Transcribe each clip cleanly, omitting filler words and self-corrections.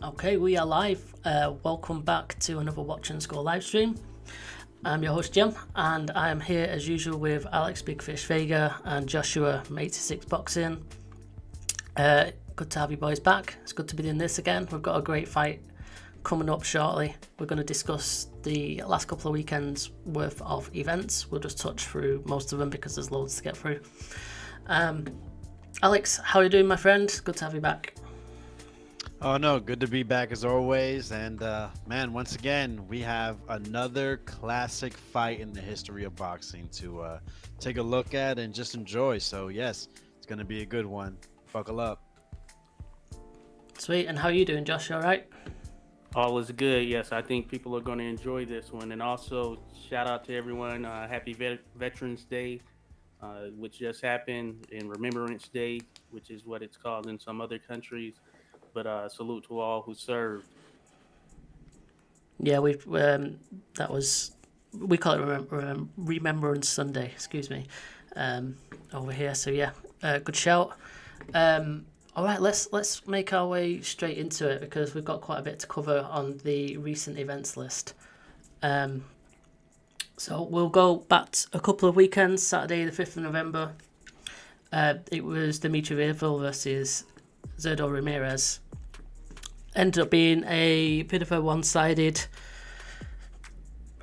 Okay, we are live. Welcome back to another Watch and Score live stream. I'm your host Jim, and I am here as usual with Alex Big Fish Vega and Joshua from 86 Boxing. Good to have you boys back. It's good to be doing this again. We've got a great fight coming up shortly. We're going to discuss the last couple of weekends worth of events. We'll just touch through most of them because there's loads to get through. Alex, how are you doing, my friend? Good to have you back. Oh no, good to be back as always. And man, once again, we have another classic fight in the history of boxing to take a look at and just enjoy. So yes, it's going to be a good one. Buckle up. Sweet. And how are you doing, Josh? You all right? All is good. Yes, I think people are going to enjoy this one. And also, shout out to everyone. Happy Veterans Day, which just happened, and Remembrance Day, which is what it's called in some other countries. But salute to all who served. Yeah, we call it Remembrance Sunday. Excuse me, over here. So yeah, good shout. All right, let's make our way straight into it because we've got quite a bit to cover on the recent events list. So we'll go back a couple of weekends. Saturday, the 5th of November. It was Dimitri Bivol versus Zurdo Ramirez. Ended up being a bit of a one-sided,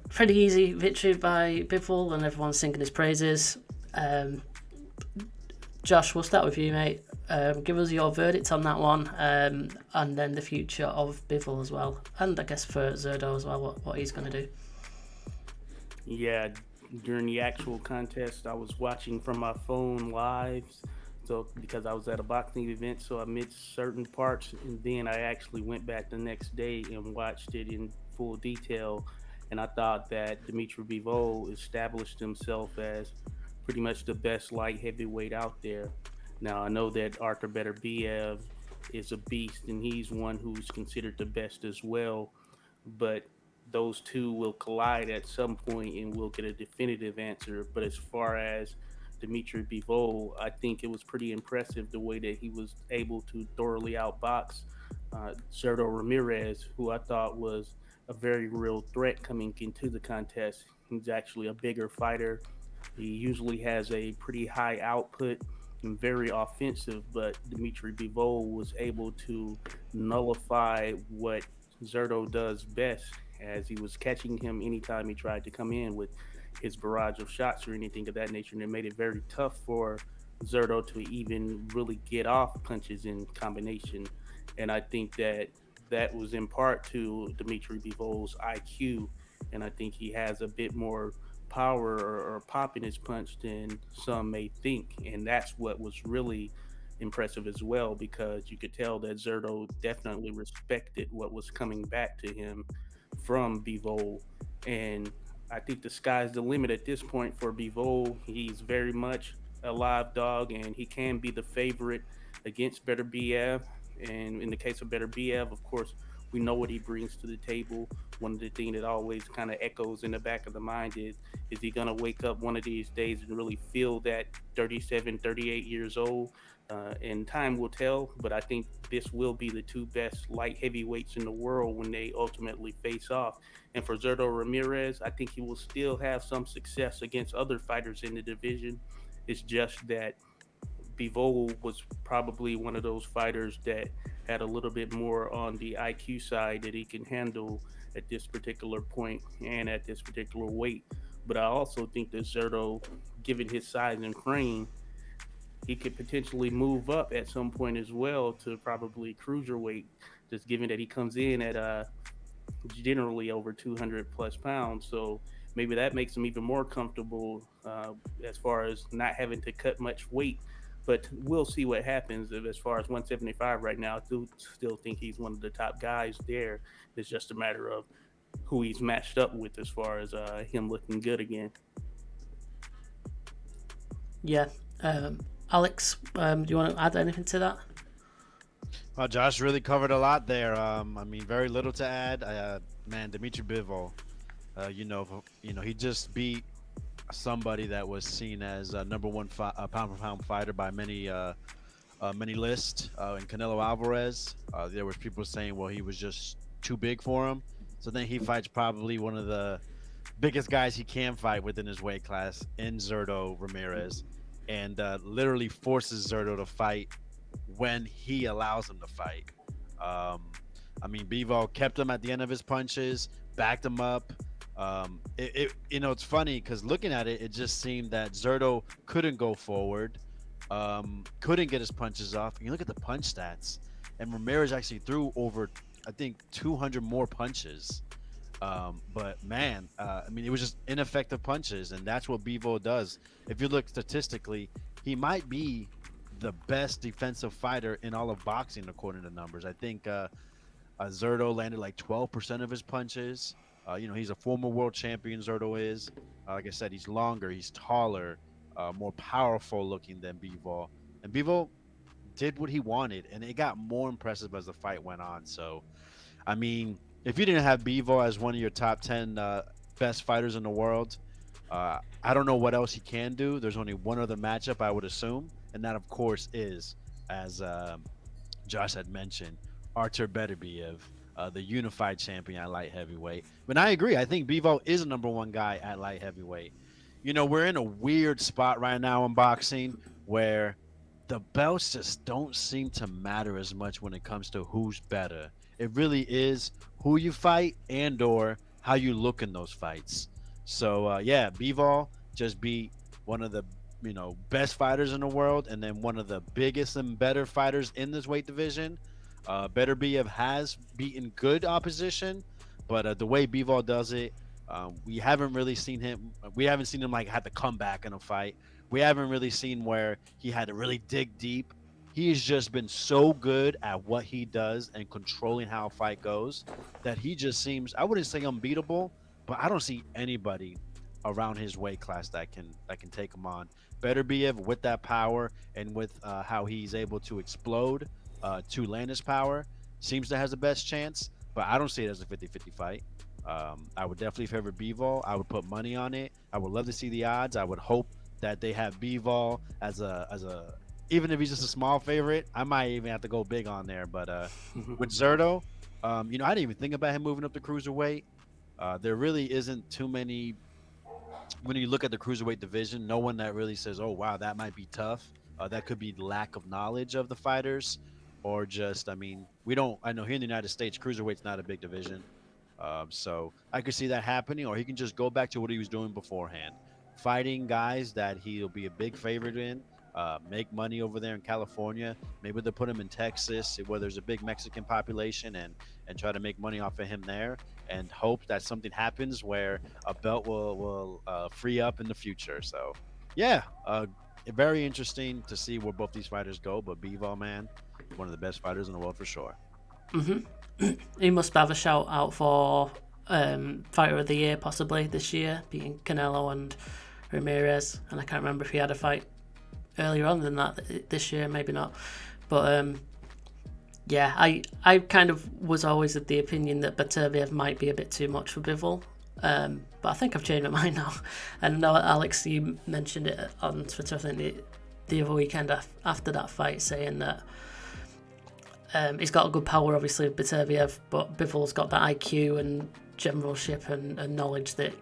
pretty easy victory by Bivol, and everyone's singing his praises. Josh, we'll start with you, mate. Give us your verdict on that one, and then the future of Bivol as well, and I guess for Zurdo as well, what he's going to do. Yeah, during the actual contest, I was watching from my phone live. So because I was at a boxing event, so I missed certain parts, and then I actually went back the next day and watched it in full detail. And I thought that Dimitri Bivol established himself as pretty much the best light heavyweight out there. Now I know that Arthur Beterbiev is a beast, and he's one who's considered the best as well. But those two will collide at some point, and we'll get a definitive answer. But as far as Dimitri Bivol, I think it was pretty impressive the way that he was able to thoroughly outbox Zurdo Ramirez, who I thought was a very real threat coming into the contest. He's actually a bigger fighter. He usually has a pretty high output and very offensive, but Dimitri Bivol was able to nullify what Zurdo does best, as he was catching him anytime he tried to come in with his barrage of shots or anything of that nature, and it made it very tough for Zurdo to even really get off punches in combination. And I think that was in part to Dimitri Bivol's IQ, and I think he has a bit more power or pop in his punch than some may think, and that's what was really impressive as well, because you could tell that Zurdo definitely respected what was coming back to him from Bivol. And I think the sky's the limit at this point for Bivol. He's very much a live dog, and he can be the favorite against Beterbiev. And in the case of Beterbiev, of course, we know what he brings to the table. One of the things that always kind of echoes in the back of the mind is he going to wake up one of these days and really feel that 37, 38 years old? And time will tell, but I think this will be the two best light heavyweights in the world when they ultimately face off. And for Zurdo Ramirez, I think he will still have some success against other fighters in the division. It's just that Bivol was probably one of those fighters that had a little bit more on the IQ side that he can handle at this particular point and at this particular weight. But I also think that Zurdo, given his size and frame, he could potentially move up at some point as well to probably cruiserweight, just given that he comes in at generally over 200 plus pounds. So maybe that makes him even more comfortable as far as not having to cut much weight. But we'll see what happens. As far as 175 right now, I do still think he's one of the top guys there. It's just a matter of who he's matched up with as far as him looking good again. Yeah. Alex, do you want to add anything to that? Well, Josh really covered a lot there. I mean, very little to add. Man, Dimitri Bivol, he just beat somebody that was seen as a number one pound for pound fighter by many many lists and Canelo Alvarez. There was people saying, well, he was just too big for him. So then he fights probably one of the biggest guys he can fight within his weight class in Zurdo Ramirez, and literally forces Zurdo to fight when he allows him to fight. I mean, Bivol kept him at the end of his punches, backed him up. It's funny because looking at it, it just seemed that Zurdo couldn't go forward, couldn't get his punches off. And you look at the punch stats, and Ramirez actually threw over, I think, 200 more punches. But man, I mean, it was just ineffective punches, and that's what Bivol does. If you look statistically, he might be the best defensive fighter in all of boxing according to numbers. I think Zurdo landed like 12% of his punches. He's a former world champion. Zurdo is, like I said, he's longer, he's taller, more powerful looking than Bivol, and Bivol did what he wanted, and it got more impressive as the fight went on. So, I mean, if you didn't have Bivol as one of your top 10 best fighters in the world, I don't know what else he can do. There's only one other matchup, I would assume, and that, of course, is, as Josh had mentioned, Artur Beterbiev, the unified champion at light heavyweight. But I agree. I think Bivol is a number one guy at light heavyweight. We're in a weird spot right now in boxing where the belts just don't seem to matter as much when it comes to who's better. It really is who you fight and or how you look in those fights. So, Bivol just beat one of the best fighters in the world, and then one of the biggest and better fighters in this weight division. Beterbiev has beaten good opposition, but the way Bivol does it, we haven't really seen him. We haven't seen him like had to come back in a fight. We haven't really seen where he had to really dig deep. He's just been so good at what he does and controlling how a fight goes that he just seems, I wouldn't say unbeatable, but I don't see anybody around his weight class that can take him on. Beterbiev, with that power and with how he's able to explode to land his power, seems to has the best chance, but I don't see it as a 50-50 fight. I would definitely favor Bivol. I would put money on it. I would love to see the odds. I would hope that they have Bivol as a even if he's just a small favorite. I might even have to go big on there. But with Zurdo, I didn't even think about him moving up the cruiserweight. There really isn't too many. When you look at the cruiserweight division, no one that really says, "Oh wow, that might be tough." That could be lack of knowledge of the fighters, or just, I mean, we don't. I know here in the United States, cruiserweight's not a big division, so I could see that happening. Or he can just go back to what he was doing beforehand, fighting guys that he'll be a big favorite in. Make money over there in California. Maybe they'll put him in Texas, where there's a big Mexican population, and try to make money off of him there, and hope that something happens where a belt will free up in the future. So, yeah, very interesting to see where both these fighters go. But Bivol, man, one of the best fighters in the world for sure. He must have a shout out for Fighter of the Year possibly this year, beating Canelo and Ramirez. And I can't remember if he had a fight earlier on than that this year, maybe not. But I kind of was always of the opinion that Beterbiev might be a bit too much for Bivol. But I think I've changed my mind now. And I know, Alex, you mentioned it on Twitter, I think the other weekend after that fight, saying that he's got a good power, obviously, Beterbiev, but Bivol's got that IQ and generalship and knowledge that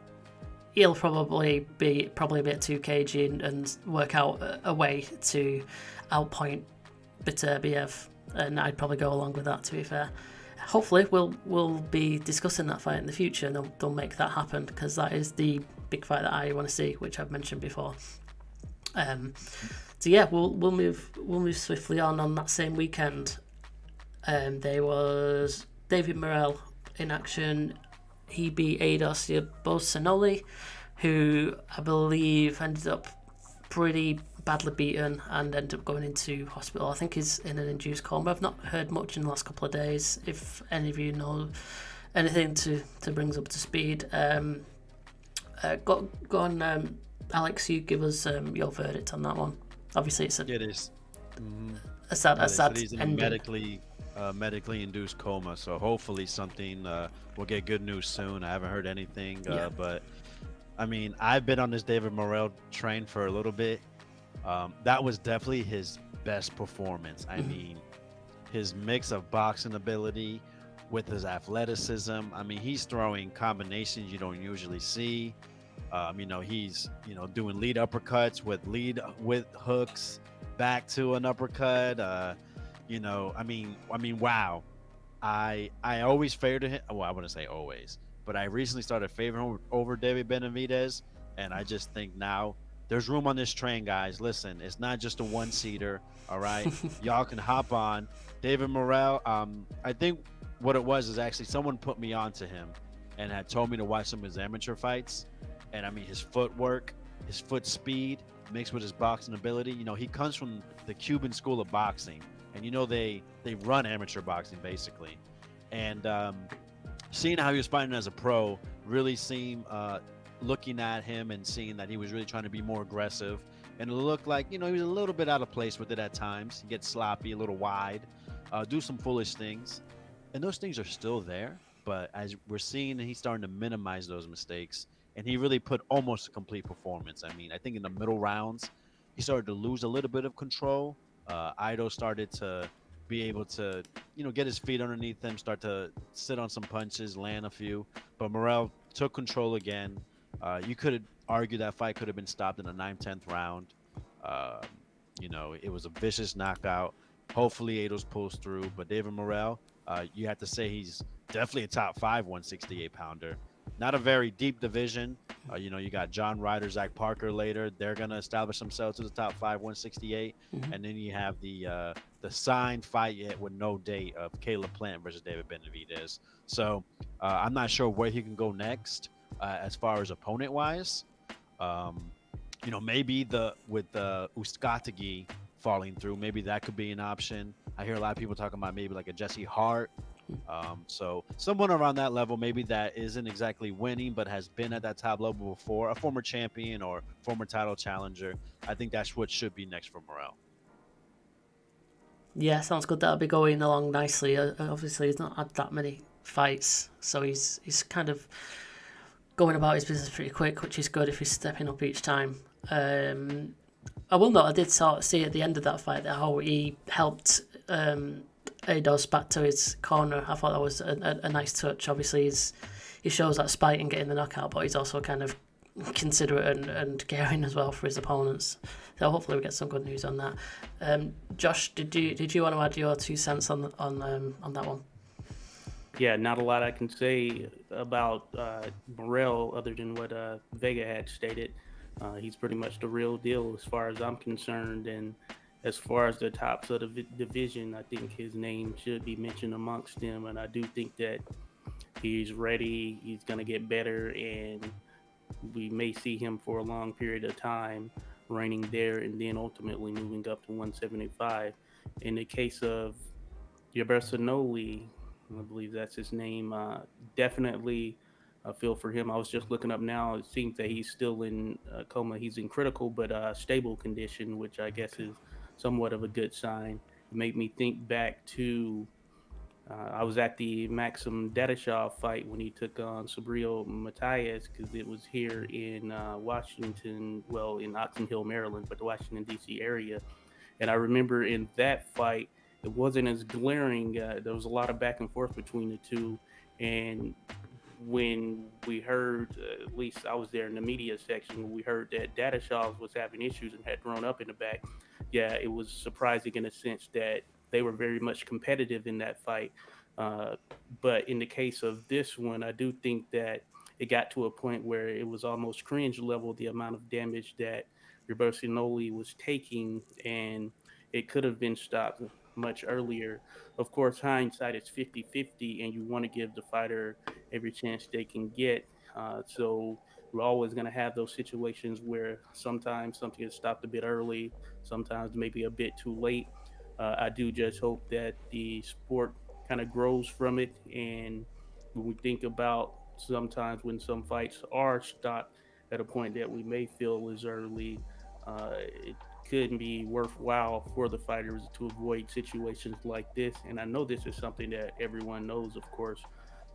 he'll probably be a bit too cagey and work out a way to outpoint Beterbiev, and I'd probably go along with that, to be fair. Hopefully we'll be discussing that fight in the future, and they'll make that happen, because that is the big fight that I want to see, which I've mentioned before. So yeah, we'll move swiftly on that same weekend. There was David Morrell in action. He beat Eidos Bosanoli, who I believe ended up pretty badly beaten and ended up going into hospital. I think he's in an induced coma. I've not heard much in the last couple of days. If any of you know anything to bring us up to speed, go on, Alex. You give us your verdict on that one. Obviously, it's a sad he's in a medically induced coma. So hopefully something we'll get good news soon. I haven't heard anything, but I mean, I've been on this David Morrell train for a little bit. That was definitely his best performance. I mean, his mix of boxing ability with his athleticism. I mean, he's throwing combinations you don't usually see. He's doing lead uppercuts with hooks back to an uppercut. Wow. I always favored him. Well, I wouldn't say always, but I recently started favoring him over David Benavidez, and I just think now there's room on this train, guys. Listen, it's not just a one-seater. All right, y'all can hop on David Morrell. I think what it was is actually someone put me onto him and had told me to watch some of his amateur fights. And I mean, his footwork, his foot speed mixed with his boxing ability. He comes from the Cuban school of boxing, and they run amateur boxing basically. And seeing how he was fighting as a pro really seemed, looking at him and seeing that he was really trying to be more aggressive, and it looked like he was a little bit out of place with it at times. He gets sloppy, a little wide, do some foolish things, and those things are still there. But as we're seeing, he's starting to minimize those mistakes. And he really put almost a complete performance. I mean, I think in the middle rounds, he started to lose a little bit of control. Ido started to be able to, get his feet underneath him, start to sit on some punches, land a few. But Morrell took control again. You could argue that fight could have been stopped in the 9th, 10th round. It was a vicious knockout. Hopefully, Ido's pulls through. But David Morrell, you have to say he's definitely a top 5 168-pounder. Not a very deep division. You got John Ryder, Zach Parker later. They're going to establish themselves as the top 5 168. And then you have the signed fight yet with no date of Caleb Plant versus David Benavidez. So I'm not sure where he can go next as far as opponent-wise. Maybe with Uzcategui falling through, maybe that could be an option. I hear a lot of people talking about maybe like a Jesse Hart. So someone around that level, maybe that isn't exactly winning, but has been at that top level before, a former champion or former title challenger. I think that's what should be next for Morrell. Yeah, sounds good. That'll be going along nicely. Obviously, he's not had that many fights, so he's kind of going about his business pretty quick, which is good if he's stepping up each time. I will note, I did sort of see at the end of that fight that how he helped Ados back to his corner. I thought that was a nice touch. Obviously, he shows that spite in getting the knockout, but he's also kind of considerate and caring as well for his opponents. So hopefully we get some good news on that. Josh, did you want to add your 2 cents on that one? Yeah, not a lot I can say about Morrell other than what Vega had stated. He's pretty much the real deal as far as I'm concerned, and as far as the tops of the division, I think his name should be mentioned amongst them, and I do think that he's ready, he's going to get better, and we may see him for a long period of time reigning there and then ultimately moving up to 175. In the case of Yabersanoli, I believe that's his name, definitely I feel for him. I was just looking up now. It seems that he's still in coma. He's in critical but stable condition, which I guess is somewhat of a good sign. It made me think back to I was at the Maxim Dadashaw fight when he took on Sabrio Matias, because it was here in Washington, well, in Oxon Hill, Maryland, but the Washington, D.C. area. And I remember in that fight, it wasn't as glaring. There was a lot of back and forth between the two. And when we heard, at least I was there in the media section, when we heard that Dadashaw was having issues and had thrown up in the back, yeah, it was surprising in a sense that they were very much competitive in that fight. But in the case of this one, I do think that it got to a point where it was almost cringe level, the amount of damage that Robertinoli was taking, and it could have been stopped much earlier. Of course, hindsight is 50-50, and you want to give the fighter every chance they can get. So we're always going to have those situations where sometimes something is stopped a bit early, sometimes maybe a bit too late. I do just hope that the sport kind of grows from it. And when we think about sometimes when some fights are stopped at a point that we may feel is early, it could be worthwhile for the fighters to avoid situations like this. And I know this is something that everyone knows, of course,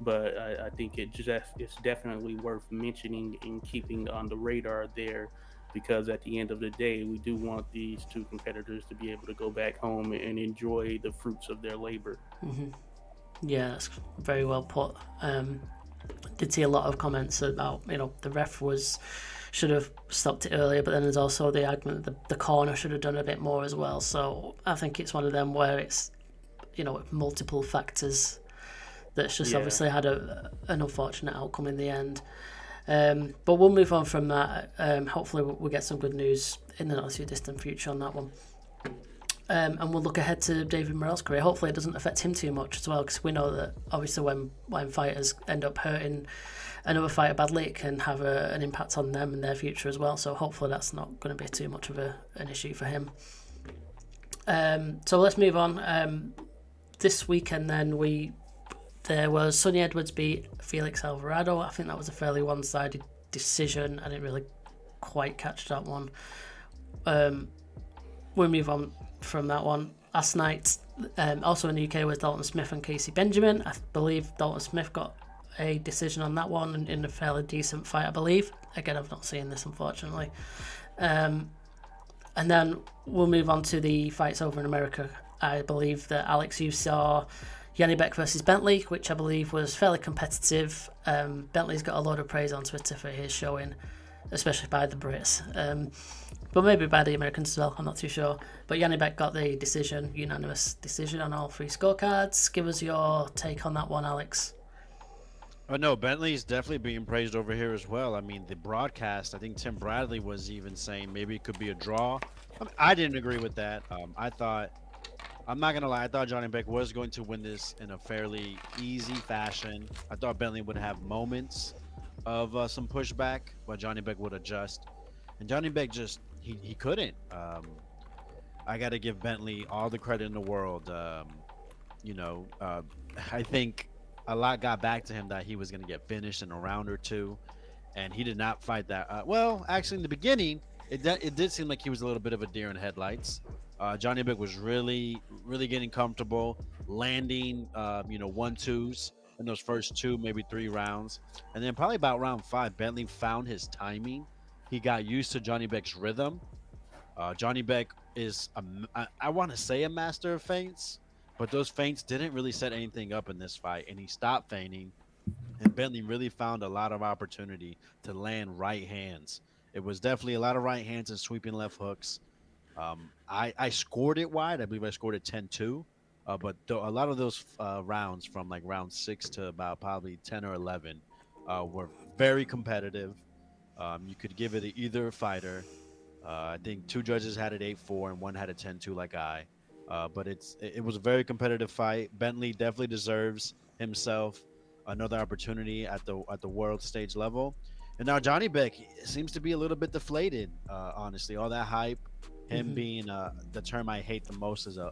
but I think it's definitely worth mentioning and keeping on the radar there. because at the end of the day, we do want these two competitors to be able to go back home and enjoy the fruits of their labor. Yeah, that's very well put. Did see a lot of comments about, the ref should have stopped it earlier, but then there's also the argument that the corner should have done a bit more as well. So I think it's one of them where it's, multiple factors that's just obviously had an unfortunate outcome in the end. But we'll move on from that. Hopefully we'll get some good news in the not too distant future on that one. And we'll look ahead to David Morrell's career. Hopefully it doesn't affect him too much as well, because we know that obviously when fighters end up hurting another fighter badly, it can have an impact on them and their future as well. So hopefully that's not going to be too much of an issue for him. So let's move on. This weekend then there was Sonny Edwards beat Felix Alvarado. I think that was a fairly one-sided decision. I didn't really quite catch that one. We'll move on from that one. Last night, also in the UK, was Dalton Smith and Casey Benjamin. I believe Dalton Smith got a decision on that one in a fairly decent fight, I believe. Again, I've not seen this, unfortunately. And then we'll move on to the fights over in America. I believe that, Alex, you saw Yanni Beck versus Bentley, which I believe was fairly competitive. Bentley's got a lot of praise on Twitter for his showing, especially by the Brits. But maybe by the Americans as well, I'm not too sure. But Yanni Beck got the unanimous decision on all 3 scorecards. Give us your take on that one, Alex. Oh, no, Bentley's definitely being praised over here as well. I mean, the broadcast, I think Tim Bradley was even saying maybe it could be a draw. I didn't agree with that. I'm not going to lie, I thought Johnny Beck was going to win this in a fairly easy fashion. I thought Bentley would have moments of some pushback, but Johnny Beck would adjust. And Johnny Beck just, he couldn't. I got to give Bentley all the credit in the world. I think a lot got back to him that he was going to get finished in a round or two, and he did not fight that. Well, actually, in the beginning, it did seem like he was a little bit of a deer in headlights. Johnny Beck was really getting comfortable, landing, 1-2s in those first 2, maybe 3 rounds. And then probably about round 5, Bentley found his timing. He got used to Johnny Beck's rhythm. Johnny Beck is, I want to say, a master of feints, but those feints didn't really set anything up in this fight, and he stopped feinting. And Bentley really found a lot of opportunity to land right hands. It was definitely a lot of right hands and sweeping left hooks. I scored it wide. I believe I scored it 10-2. But a lot of those rounds from like round 6 to about probably 10 or 11 were very competitive. You could give it to either fighter. I think 2 judges had it 8-4 and 1 had it 10-2 like I. But it was a very competitive fight. Bentley definitely deserves himself another opportunity at the world stage level. And now Johnny Beck seems to be a little bit deflated, honestly. All that hype, him being the term I hate the most is a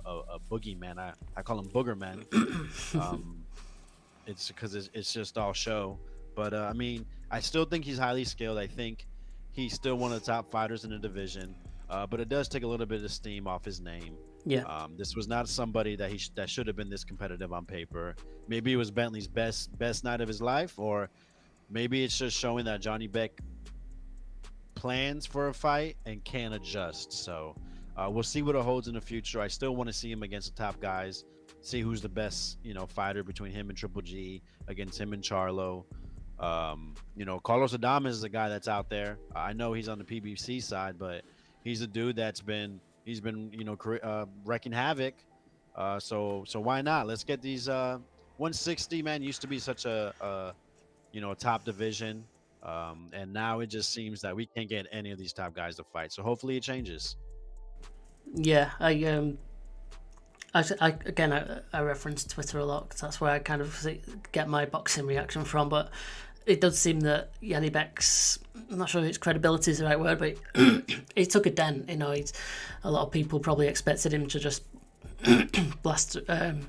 boogeyman. I call him boogerman. It's because it's just all show. But, I mean, I still think he's highly skilled. I think he's still one of the top fighters in the division. But it does take a little bit of steam off his name. Yeah. This was not somebody that should have been this competitive on paper. Maybe it was Bentley's best night of his life, or maybe it's just showing that Johnny Beck plans for a fight and can adjust. So we'll see what it holds in the future. I still want to see him against the top guys, see who's the best, fighter between him and Triple G, against him and Charlo. Carlos Adames is a guy that's out there. I know he's on the PBC side, but he's a dude that's been wrecking havoc. So why not? Let's get these 160, man, used to be such a top division. And now it just seems that we can't get any of these top guys to fight. So hopefully it changes. Yeah, I reference Twitter a lot because that's where I kind of get my boxing reaction from. But it does seem that Yanni Beck's, I'm not sure if his credibility is the right word, but he took a dent. A lot of people probably expected him to just blast him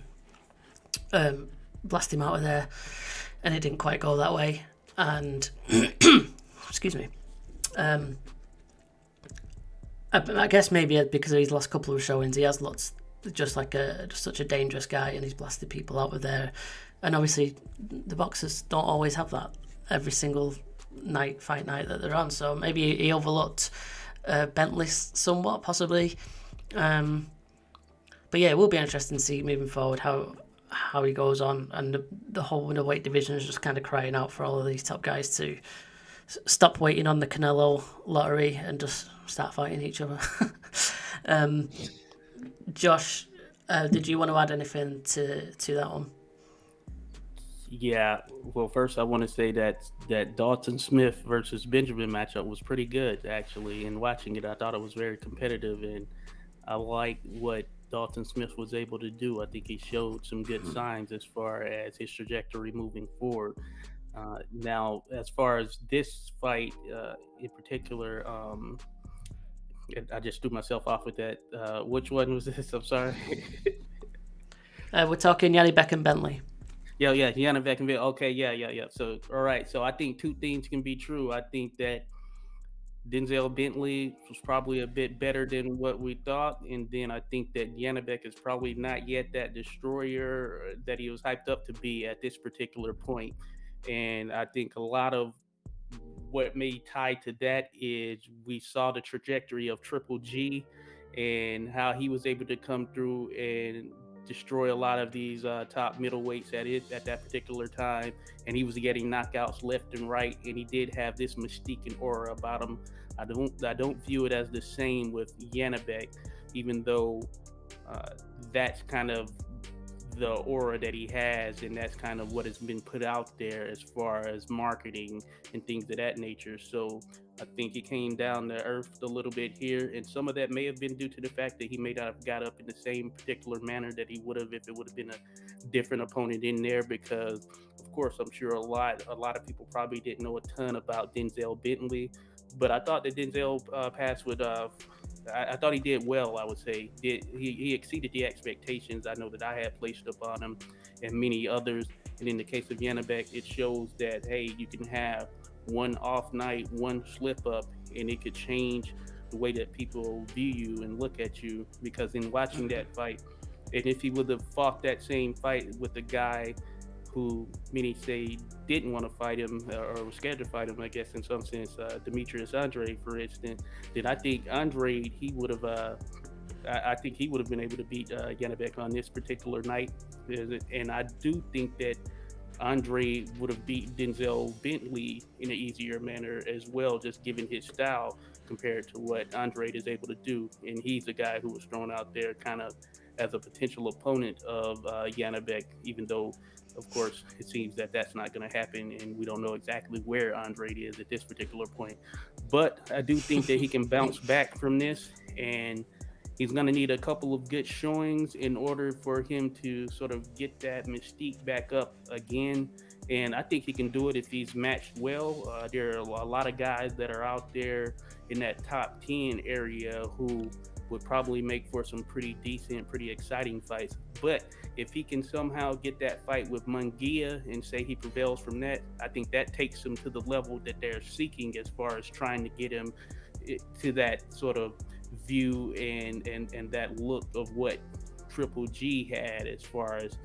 out of there, and it didn't quite go that way. And excuse me. I guess maybe because of his last couple of showings, he has looked just like such a dangerous guy, and he's blasted people out of there. And obviously, the boxers don't always have that every single fight night that they're on. So maybe he overlooked Bentley somewhat, possibly. But yeah, it will be interesting to see moving forward how he goes on, and the whole weight division is just kind of crying out for all of these top guys to stop waiting on the Canelo lottery and just start fighting each other. Josh, did you want to add anything to that one? Yeah, well, first I want to say that Dalton Smith versus Benjamin matchup was pretty good actually. And watching it, I thought it was very competitive, and I like what Dalton Smith was able to do. I think he showed some good signs as far as his trajectory moving forward. Now, as far as this fight in particular, I just threw myself off with that. Which one was this? I'm sorry. We're talking Yanni Beckham Bentley. Yeah, Yana Beckenville. Okay, yeah. So, all right. So, I think two things can be true. I think that Denzel Bentley was probably a bit better than what we thought, and then I think that Yannick is probably not yet that destroyer that he was hyped up to be at this particular point. And I think a lot of what may tie to that is we saw the trajectory of Triple G and how he was able to come through and destroy a lot of these top middleweights at that particular time, and he was getting knockouts left and right, and he did have this mystique and aura about him. I don't view it as the same with Yanabek, even though that's kind of the aura that he has, and that's kind of what has been put out there as far as marketing and things of that nature. So I think he came down to earth a little bit here, and some of that may have been due to the fact that he may not have got up in the same particular manner that he would have if it would have been a different opponent in there. Because, of course, I'm sure a lot of people probably didn't know a ton about Denzel Bentley, but I thought that Denzel passed with. I thought he did well. I would say he exceeded the expectations I know that I had placed upon him, and many others. And in the case of Yanabek, it shows that hey, you can have one off night, one slip up, and it could change the way that people view you and look at you. Because in watching that fight, and if he would have fought that same fight with a guy who many say didn't want to fight him or was scared to fight him, I guess in some sense, Demetrius Andre, for instance, then I think Andre, he would have, I think he would have been able to beat Yanabek on this particular night. And I do think that Andre would have beat Denzel Bentley in an easier manner as well, just given his style compared to what Andre is able to do. And he's a guy who was thrown out there kind of as a potential opponent of Yanabek, even though, of course, it seems that that's not going to happen, and we don't know exactly where Andre is at this particular point. But I do think that he can bounce back from this, and he's going to need a couple of good showings in order for him to sort of get that mystique back up again. And I think he can do it if he's matched well. There are a lot of guys that are out there in that top 10 area who would probably make for some pretty decent, pretty exciting fights. But if he can somehow get that fight with Munguia and say he prevails from that, I think that takes him to the level that they're seeking as far as trying to get him to that sort of view and that look of what Triple G had as far as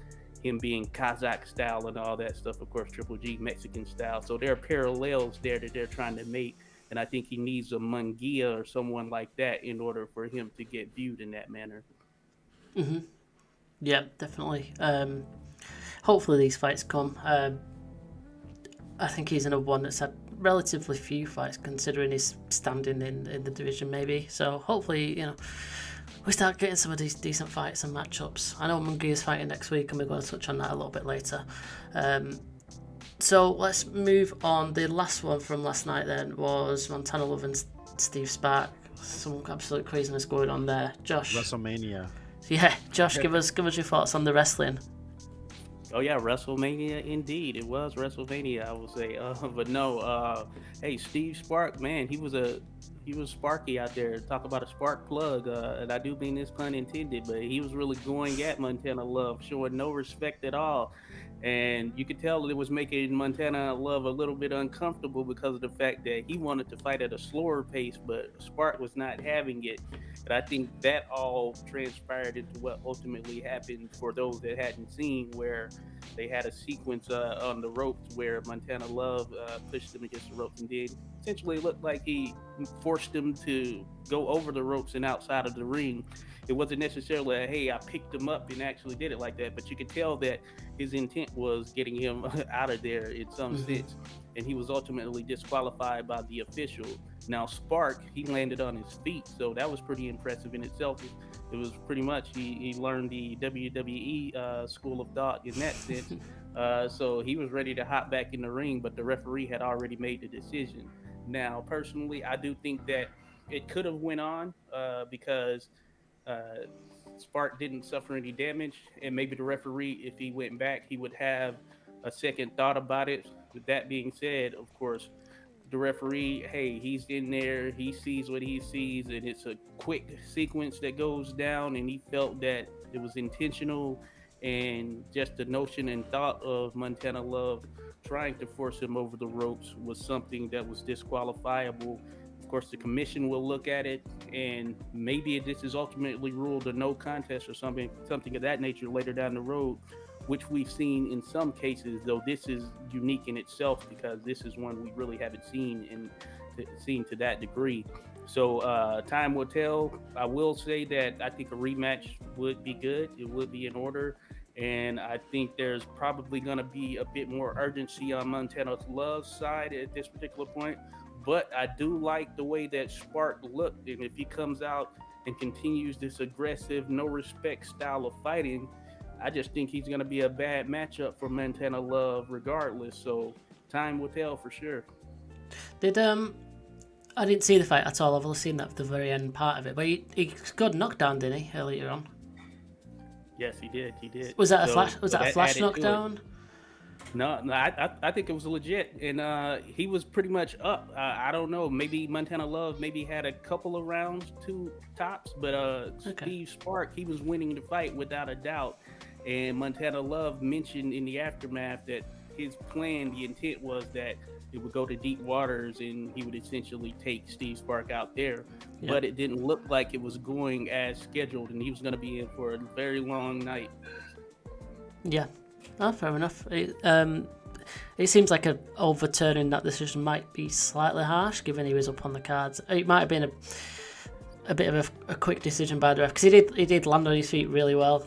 him being Kazakh style and all that stuff. Of course, Triple G Mexican style. So there are parallels there that they're trying to make. And I think he needs a Munguia or someone like that in order for him to get viewed in that manner. Mm-hmm. Yeah, definitely. Hopefully these fights come. I think he's another one that's had relatively few fights considering his standing in the division maybe. So hopefully, we start getting some of these decent fights and matchups. I know Munguia's fighting next week and we're going to touch on that a little bit later. So let's move on. The last one from last night then was Montana Love and Steve Spark. Some absolute craziness going on there. Josh. WrestleMania. Yeah, Josh, give us your thoughts on the wrestling. Oh yeah, WrestleMania indeed. It was WrestleMania, I would say. But no, hey, Steve Spark, man, he was sparky out there. Talk about a spark plug, and I do mean this pun intended, but he was really going at Montana Love, showing no respect at all. And you could tell it was making Montana Love a little bit uncomfortable because of the fact that he wanted to fight at a slower pace, but Spark was not having it. And I think that all transpired into what ultimately happened for those that hadn't seen, where They had a sequence on the ropes where Montana Love pushed him against the ropes and did essentially looked like he forced him to go over the ropes and outside of the ring. It wasn't necessarily a, hey, I picked him up and actually did it like that, but you could tell that his intent was getting him out of there in some sense, and he was ultimately disqualified by the official. Now Spark, he landed on his feet, so that was pretty impressive in itself. It was pretty much he learned the WWE school of thought in that sense. So he was ready to hop back in the ring, but the referee had already made the decision. Now, personally, I do think that it could have went on because uh, Spark didn't suffer any damage, and maybe the referee, if he went back, he would have a second thought about it. With that being said, of course, the referee, hey, he's in there, he sees what he sees, and it's a quick sequence that goes down, and he felt that it was intentional, and just the notion and thought of Montana Love trying to force him over the ropes was something that was disqualifiable. Of course, the commission will look at it, and maybe this is ultimately ruled a no contest or something of that nature later down the road, which we've seen in some cases. Though this is unique in itself because this is one we really haven't seen to that degree. So time will tell. I will say that I think a rematch would be good. It would be in order. And I think there's probably going to be a bit more urgency on Montana Love's side at this particular point. But I do like the way that Spark looked. And if he comes out and continues this aggressive, no respect style of fighting, I just think he's going to be a bad matchup for Montana Love regardless. So time will tell for sure. Did I didn't see the fight at all. I've only seen that the very end part of it. But he got knocked down, didn't he, earlier on? Yes, he did. He did. Was that a flash? Was that a flash knockdown? No, I think it was legit, and he was pretty much up. I don't know, maybe Montana Love maybe had a couple of rounds, two tops, but Steve Spark, he was winning the fight without a doubt. And Montana Love mentioned in the aftermath that his plan, the intent was that it would go to deep waters and he would essentially take Steve Spark out there. Yep. But it didn't look like it was going as scheduled, and he was going to be in for a very long night. Yeah. Oh, fair enough. It seems like overturning that decision might be slightly harsh, given he was up on the cards. It might have been a bit of a quick decision by the ref, because he did land on his feet really well.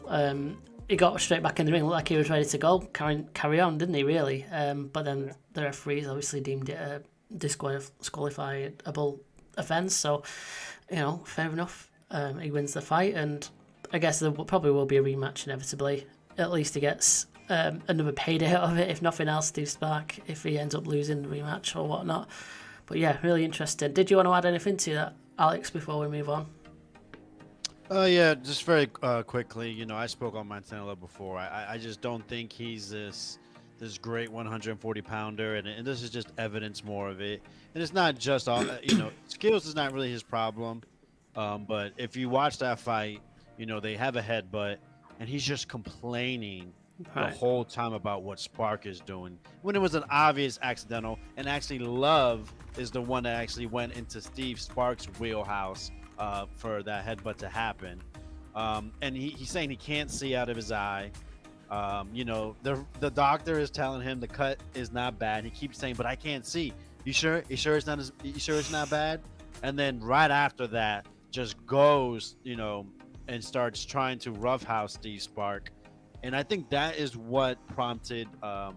He got straight back in the ring, looked like he was ready to go, carry on, didn't he, really? But then the referees obviously deemed it a disqualifiable offence, so, fair enough. He wins the fight, and I guess there probably will be a rematch inevitably. At least he gets another payday out of it, if nothing else, Steve Spark, if he ends up losing the rematch or whatnot. But yeah, really interesting. Did you want to add anything to that, Alex, before we move on? Yeah, just very quickly. I spoke on Montana Love before. I just don't think he's this great 140 pounder, and this is just evidence more of it. And it's not just all skills is not really his problem. But if you watch that fight, they have a headbutt, and he's just complaining the whole time about what Spark is doing when it was an obvious accidental. And actually, Love is the one that actually went into Steve Spark's wheelhouse for that headbutt to happen. And he's saying he can't see out of his eye. The doctor is telling him the cut is not bad. He keeps saying, "But I can't see." You sure it's not? You sure it's not bad? And then right after that, just goes, and starts trying to roughhouse Steve Spark. And I think that is what prompted, I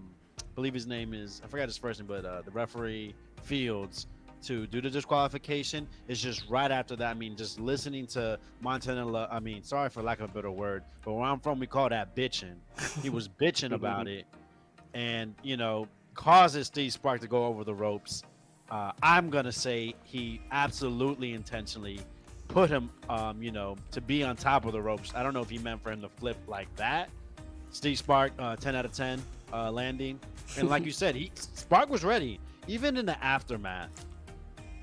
believe his name is, I forgot his first name, but the referee Fields to do the disqualification. Is just right after that. I mean, just listening to Montana Love. I mean, sorry for lack of a better word, but where I'm from, we call that bitching. He was bitching about it, and causes Steve Spark to go over the ropes. I'm gonna say he absolutely intentionally put him, to be on top of the ropes. I don't know if he meant for him to flip like that. Steve Spark, 10 out of 10 landing. And like you said, Spark was ready. Even in the aftermath,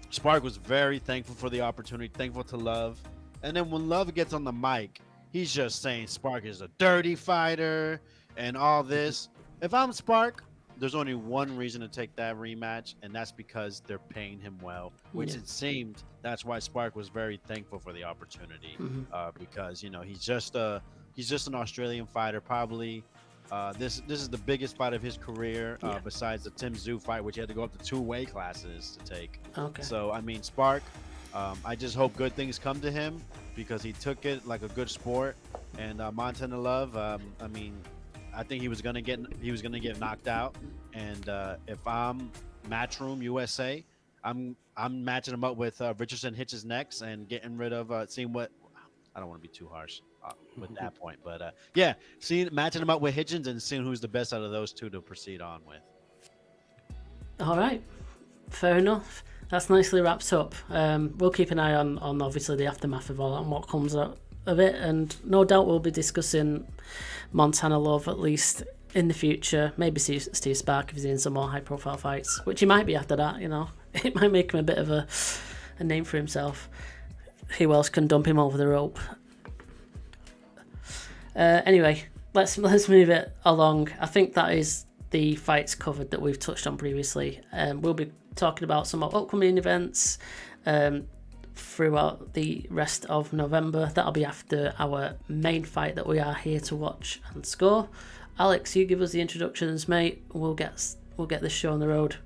Spark was very thankful for the opportunity, thankful to Love. And then when Love gets on the mic, he's just saying Spark is a dirty fighter and all this. If I'm Spark, there's only one reason to take that rematch, and that's because they're paying him well, which it seemed that's why Spark was very thankful for the opportunity, because he's just an Australian fighter, probably This is the biggest fight of his career, Yeah. besides the Tim Tszyu fight, which he had to go up to 2 weight classes to take. Okay. So I mean, Spark, I just hope good things come to him because he took it like a good sport. And Montana Love, I mean, I think he was gonna get knocked out. And if I'm Matchroom USA, I'm matching him up with Richardson Hitch's next and getting rid of seeing what I don't want to be too harsh with that point, but yeah, matching him up with Hitchens and seeing who's the best out of those two to proceed on with. All right, fair enough. That's nicely wrapped up. We'll keep an eye on obviously the aftermath of all that and what comes out of it, and no doubt we'll be discussing Montana Love at least in the future. Maybe see Steve Spark if he's in some more high profile fights, which he might be after that. It might make him a bit of a name for himself. Who else can dump him over the rope? Anyway, let's move it along. I think that is the fights covered that we've touched on previously. We'll be talking about some upcoming events throughout the rest of November. That'll be after our main fight that we are here to watch and score. Alex, you give us the introductions, mate. We'll get this show on the road.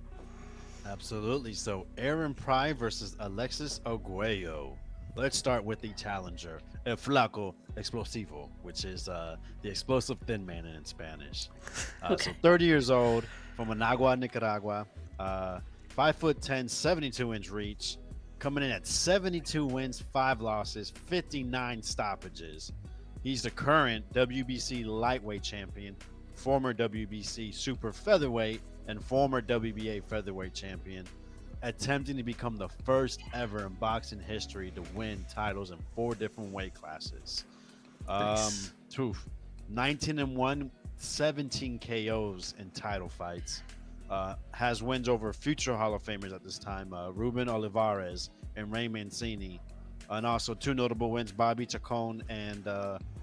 Absolutely. So Aaron Pryor versus Alexis Arguello. Let's start with the challenger, El Flaco Explosivo, which is the explosive thin man in Spanish. Okay. So 30 years old, from Managua, Nicaragua. 5'10", 72-inch reach, coming in at 72 wins, 5 losses, 59 stoppages. He's the current WBC lightweight champion, former WBC super featherweight, and former WBA featherweight champion, attempting to become the first ever in boxing history to win titles in 4 different weight classes. Nice. 19-1, 17 KOs in title fights. Has wins over future Hall of Famers at this time, Ruben Olivares and Ray Mancini, and also 2 notable wins, Bobby Chacon and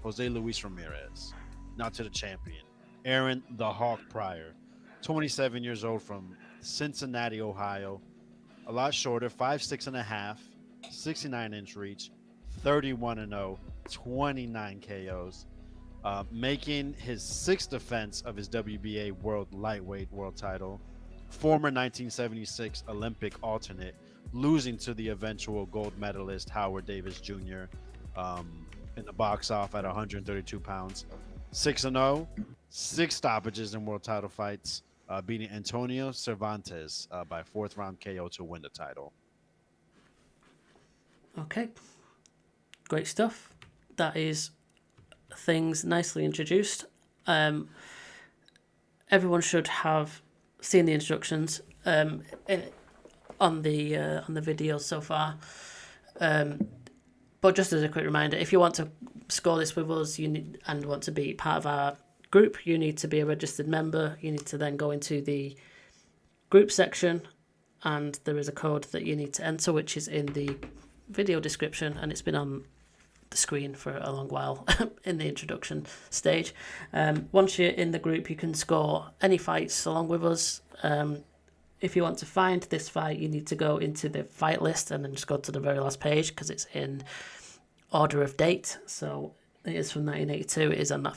Jose Luis Ramirez. Now to the champion, Aaron the Hawk Pryor, 27 years old, from Cincinnati, Ohio. A lot shorter, 5'6.5", 69-inch reach, 31-0, 29 KOs. Making his 6th defense of his WBA World Lightweight World Title. Former 1976 Olympic alternate, losing to the eventual gold medalist Howard Davis Jr. In the box off at 132 pounds. 6-0, 6 stoppages in world title fights, beating Antonio Cervantes by 4th round KO to win the title. Okay. Great stuff. That is things nicely introduced. Everyone should have seen the instructions on the video so far. But just as a quick reminder, if you want to score this with us, and want to be part of our group, you need to be a registered member. You need to then go into the group section, and there is a code that you need to enter, which is in the video description, and it's been on the screen for a long while in the introduction stage. Once you're in the group, you can score any fights along with us. If you want to find this fight, you need to go into the fight list and then just go to the very last page, because it's in order of date. So it is from 1982. It is on that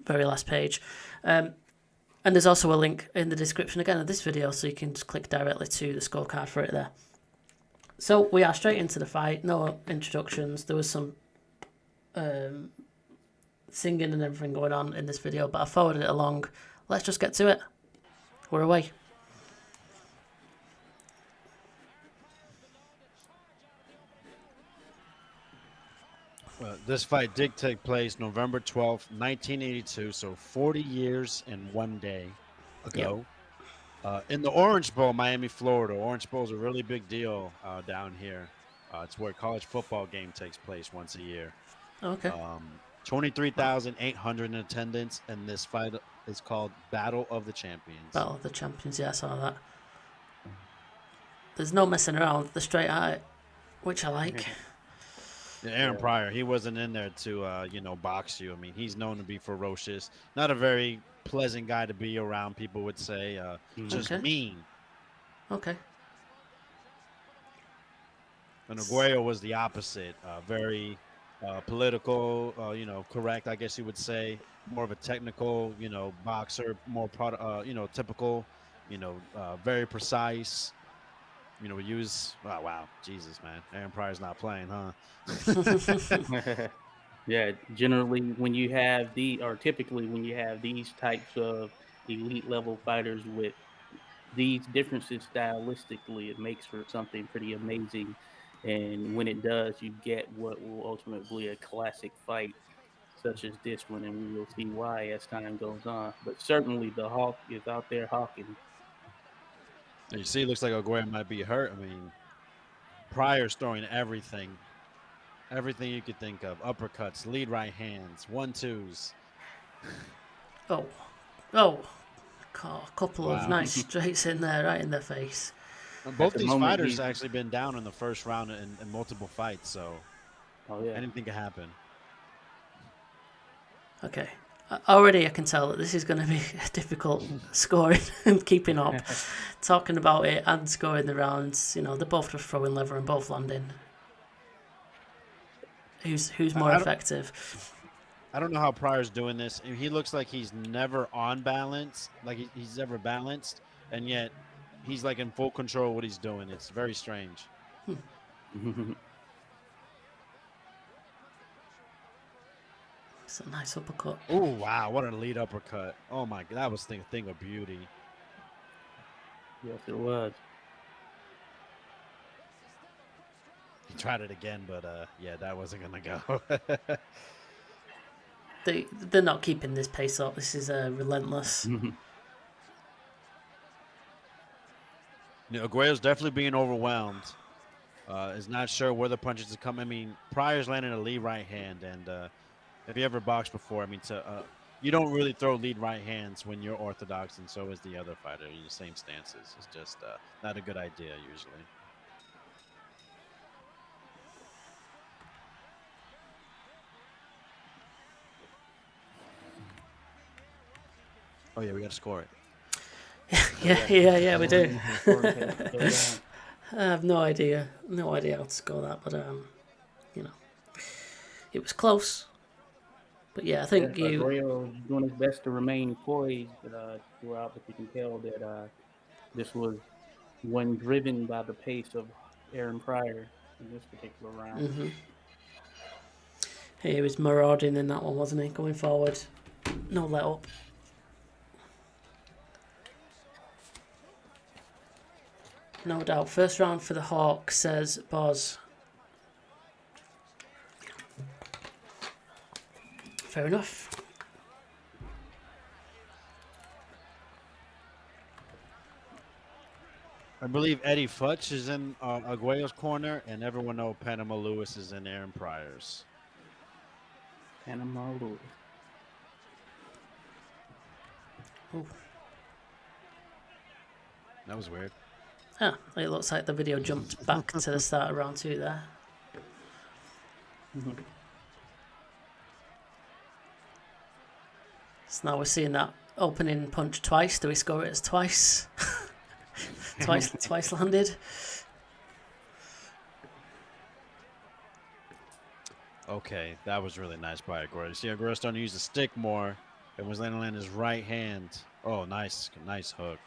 very last page. And there's also a link in the description again of this video, so you can just click directly to the scorecard for it there. So we are straight into the fight. No introductions. There was some singing and everything going on in this video, but I forwarded it along. Let's just get to it. We're away. This fight did take place November 12th, 1982, so 40 years and 1 day ago. Yep. In the Orange Bowl, Miami, Florida. Orange Bowl is a really big deal down here. It's where college football game takes place once a year. Okay. 23,800 in attendance, and this fight is called Battle of the Champions. Battle of the Champions, yeah, I saw that. There's no messing around. The straight at it, which I like. Yeah, Aaron Pryor, he wasn't in there to, box you. I mean, he's known to be ferocious. Not a very pleasant guy to be around, people would say. Just mean. Okay. And Arguello was the opposite. Very political, correct, I guess you would say, more of a technical, boxer, more typical, very precise. We use. Oh wow, Jesus, man, Aaron Pryor's not playing, huh? Yeah, generally when you have or typically when you have these types of elite level fighters with these differences stylistically, it makes for something pretty amazing. And when it does, you get what will ultimately be a classic fight, such as this one, and we will see why as time goes on. But certainly the Hawk is out there hawking. You see, it looks like Aguirre might be hurt. I mean, Pryor's throwing everything you could think of: uppercuts, lead right hands, 1-2s. Oh, oh, a couple of Wow. nice straights in there, right in the face. At Both the these moment, fighters he's actually been down in the first round in multiple fights, so oh yeah. anything could happen. Okay. Already I can tell that this is going to be difficult scoring and keeping up. Talking about it and scoring the rounds, they're both just throwing lever and both landing. Who's more I don't effective? I don't know how Pryor's doing this. He looks like he's never on balance, like he's ever balanced, and yet he's like in full control of what he's doing. It's very strange. It's a nice uppercut. Oh wow, what a lead uppercut! Oh my, that was thing of beauty. Yes, it was. He tried it again, but yeah, that wasn't gonna go. They're not keeping this pace up. This is relentless. Aguayo's definitely being overwhelmed. Is not sure where the punches are coming. I mean, Pryor's landing a lead right hand, and if you ever boxed before, I mean, you don't really throw lead right hands when you're orthodox, and so is the other fighter in the same stances. It's just not a good idea usually. Oh yeah, we got to score it. Yeah, we do. Go I have no idea how to score that, but it was close. But yeah, I Yeah, think you. Arguello is doing his best to remain poised throughout, but you can tell that this was one driven by the pace of Aaron Pryor in this particular round. He was marauding in that one, wasn't he? Going forward, no let up. No doubt. First round for the Hawk, says Boz. Fair enough. I believe Eddie Futch is in Aguayo's corner, and everyone knows Panama Lewis is in Aaron Pryor's. Panama Lewis. Oh. That was weird. Ah, it looks like the video jumped back to the start of round 2 there. So now we're seeing that opening punch twice. Do we score it as twice? twice landed. Okay, that was really nice by Aguero. See, Aguero's starting to use the stick more, and was landing on his right hand. Oh, nice hook.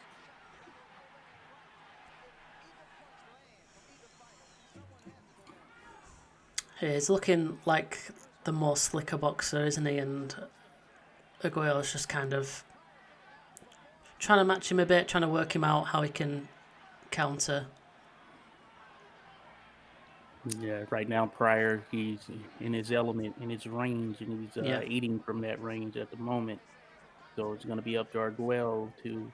He's looking like the more slicker boxer, isn't he? And Aguero's just kind of trying to match him a bit, trying to work him out how he can counter. Yeah, right now Pryor, he's in his element, in his range, and he's eating from that range at the moment. So it's going to be up to Arguello to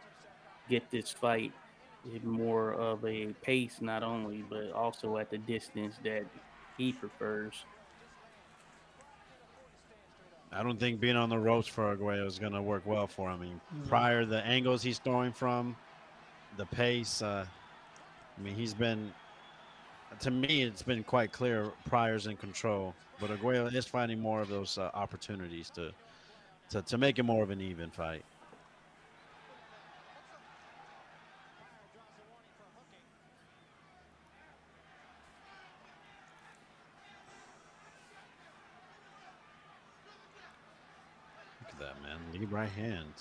get this fight in more of a pace, not only, but also at the distance that he prefers. I don't think being on the ropes for Aguayo is going to work well for him. I mean, Pryor, the angles he's throwing from, the pace. I mean, he's been. To me, it's been quite clear Pryor's in control, but Aguayo is finding more of those opportunities to make it more of an even fight. Look at that, man. Lead right hand.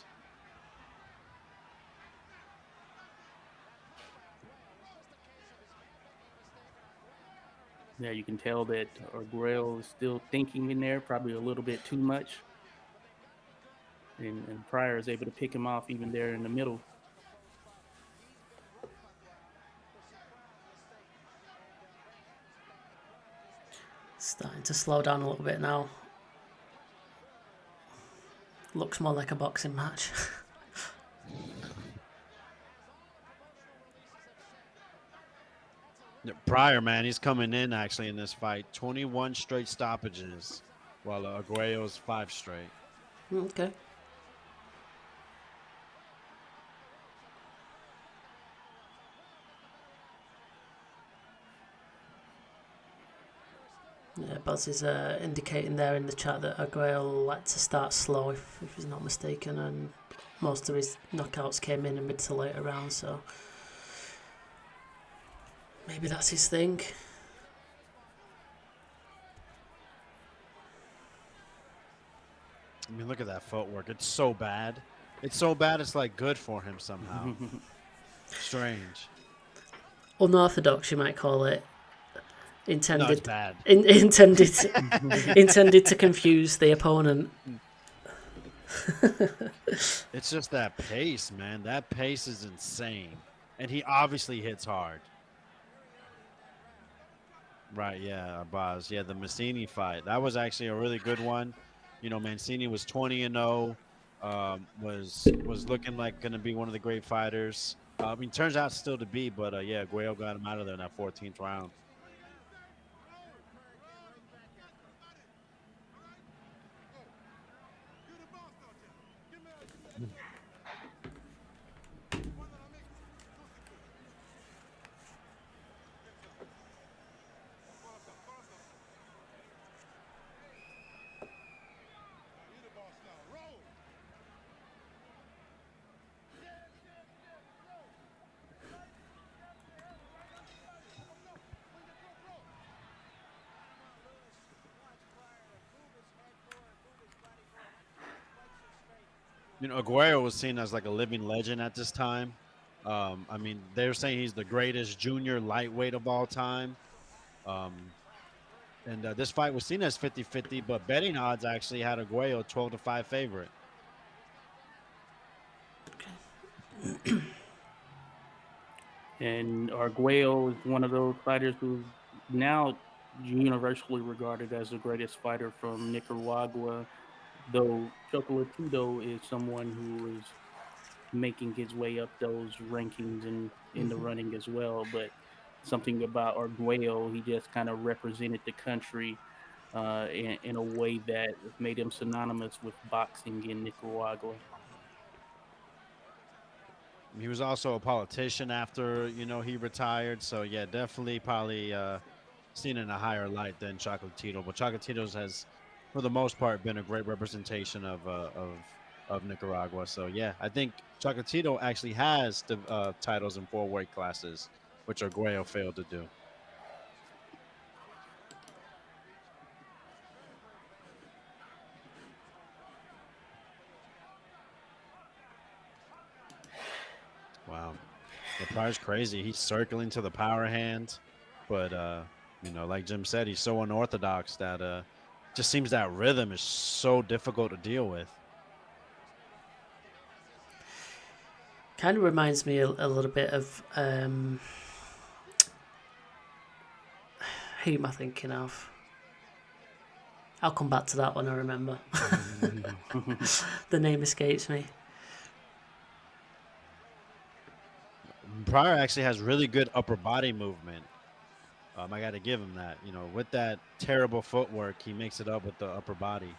Yeah, you can tell that Arguello is still thinking in there, probably a little bit too much. And Pryor is able to pick him off even there in the middle. Starting to slow down a little bit now. Looks more like a boxing match. Pryor, man, he's coming in actually in this fight. 21 straight stoppages, while Arguello's 5 straight. Okay. Yeah, Buzz is indicating there in the chat that Arguello liked to start slow, if he's not mistaken, and most of his knockouts came in mid to later rounds, so maybe that's his thing. I mean, look at that footwork. It's so bad. It's so bad it's like good for him somehow. Strange. Unorthodox, you might call it. No, Intended, it's bad. intended to confuse the opponent. It's just that pace, man. That pace is insane. And he obviously hits hard. Right, yeah, Boz. Yeah, the Mancini fight. That was actually a really good one. You know, Mancini was 20-0. Was looking like going to be one of the great fighters. I mean, turns out still to be, but yeah, Guayo got him out of there in that 14th round. You know, Aguero was seen as like a living legend at this time. I mean, they're saying he's the greatest junior lightweight of all time. Um, and this fight was seen as 50-50, but betting odds actually had Aguero 12-5 favorite. And Arguello is one of those fighters who's now universally regarded as the greatest fighter from Nicaragua, though Chocolatito is someone who is making his way up those rankings and in the running as well. But something about Arguello, he just kind of represented the country in a way that made him synonymous with boxing in Nicaragua. He was also a politician after, you know, he retired. So, yeah, definitely probably seen in a higher light than Chocolatito. But Chocolatito's has, for the most part, been a great representation of Nicaragua. So, yeah, I think Chocolatito actually has the titles in 4 weight classes, which Arguello failed to do. Wow. The Pryor's crazy. He's circling to the power hand. But, you know, like Jim said, he's so unorthodox that just seems that rhythm is so difficult to deal with. Kind of reminds me a little bit of who am I thinking of? I'll come back to that when I remember. The name escapes me. Pryor actually has really good upper body movement. I got to give him that. You know, with that terrible footwork, he makes it up with the upper body.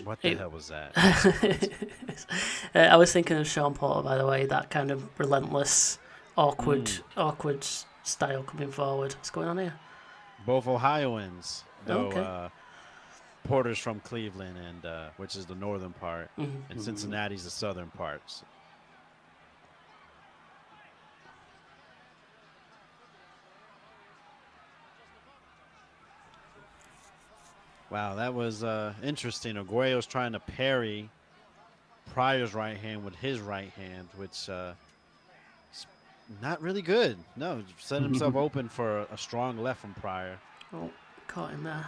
What the hell was that? I was thinking of Sean Porter, by the way. That kind of relentless, awkward style coming forward. What's going on here? Both Ohioans, though. Okay. Porter's from Cleveland, and which is the northern part, and Cincinnati's the southern parts. Wow, that was interesting. Arguello's trying to parry Pryor's right hand with his right hand, which is not really good. No, set himself open for a strong left from Pryor. Oh, caught him there.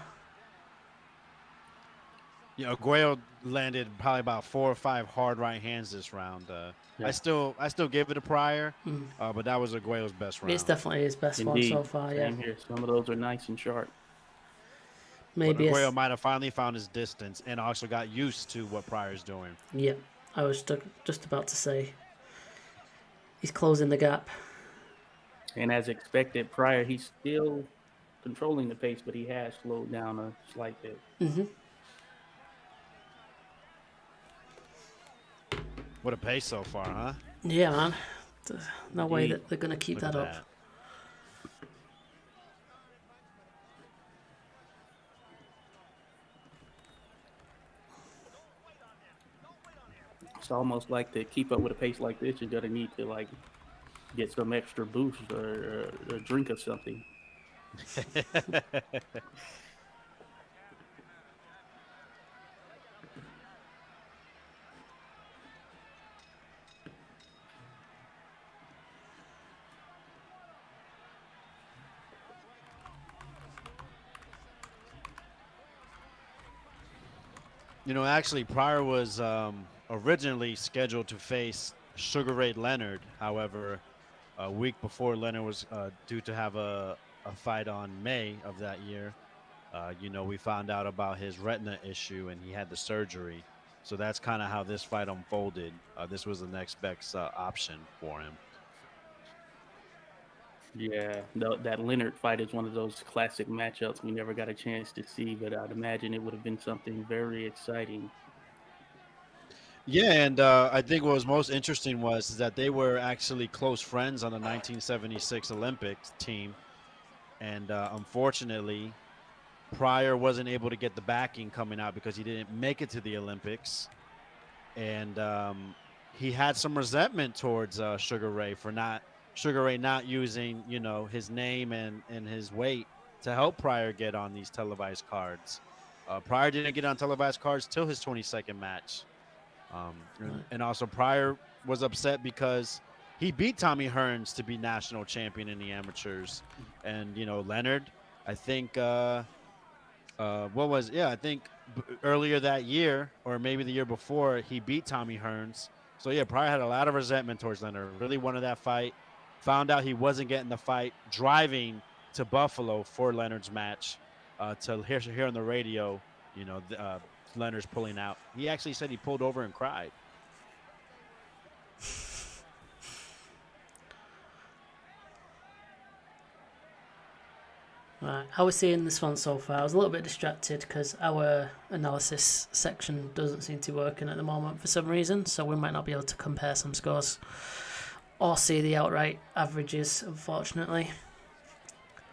Yeah, Arguello landed probably about 4 or 5 hard right hands this round. Yeah, I still give it a Pryor, but that was Arguello's best It's round. definitely his best one indeed. so far, yeah. Same here. Some of those are nice and sharp. But Maybe Arguello it's. might have finally found his distance and also got used to what Pryor's doing. Yeah, I was just about to say. He's closing the gap. And as expected, Pryor, he's still controlling the pace, but he has slowed down a slight bit. What a pace so far, huh? Yeah, man. There's no way Indeed. that they're going to keep Look that at up. that. It's almost like to keep up with a pace like this, you're gonna need to like get some extra boost or a drink of something. You know, actually, Pryor was originally scheduled to face Sugar Ray Leonard. However, a week before Leonard was due to have a fight on May of that year, you know, we found out about his retina issue and he had the surgery. So that's kind of how this fight unfolded. This was the next best option for him. Yeah, that Leonard fight is one of those classic matchups we never got a chance to see, but I'd imagine it would have been something very exciting. Yeah, and I think what was most interesting was that they were actually close friends on the 1976 Olympics team. And unfortunately, Pryor wasn't able to get the backing coming out because he didn't make it to the Olympics, and he had some resentment towards Sugar Ray not using his name and his weight to help Pryor get on these televised cards. Pryor didn't get on televised cards till his 22nd match, and also Pryor was upset because he beat Tommy Hearns to be national champion in the amateurs, and Leonard, I think. I think earlier that year or maybe the year before he beat Tommy Hearns. So yeah, Pryor had a lot of resentment towards Leonard. Really wanted that fight. Found out he wasn't getting the fight. Driving to Buffalo for Leonard's match to hear on the radio, Leonard's pulling out. He actually said he pulled over and cried. Right, how we're seeing this one so far, I was a little bit distracted because our analysis section doesn't seem to be working at the moment for some reason, so we might not be able to compare some scores or see the outright averages, unfortunately.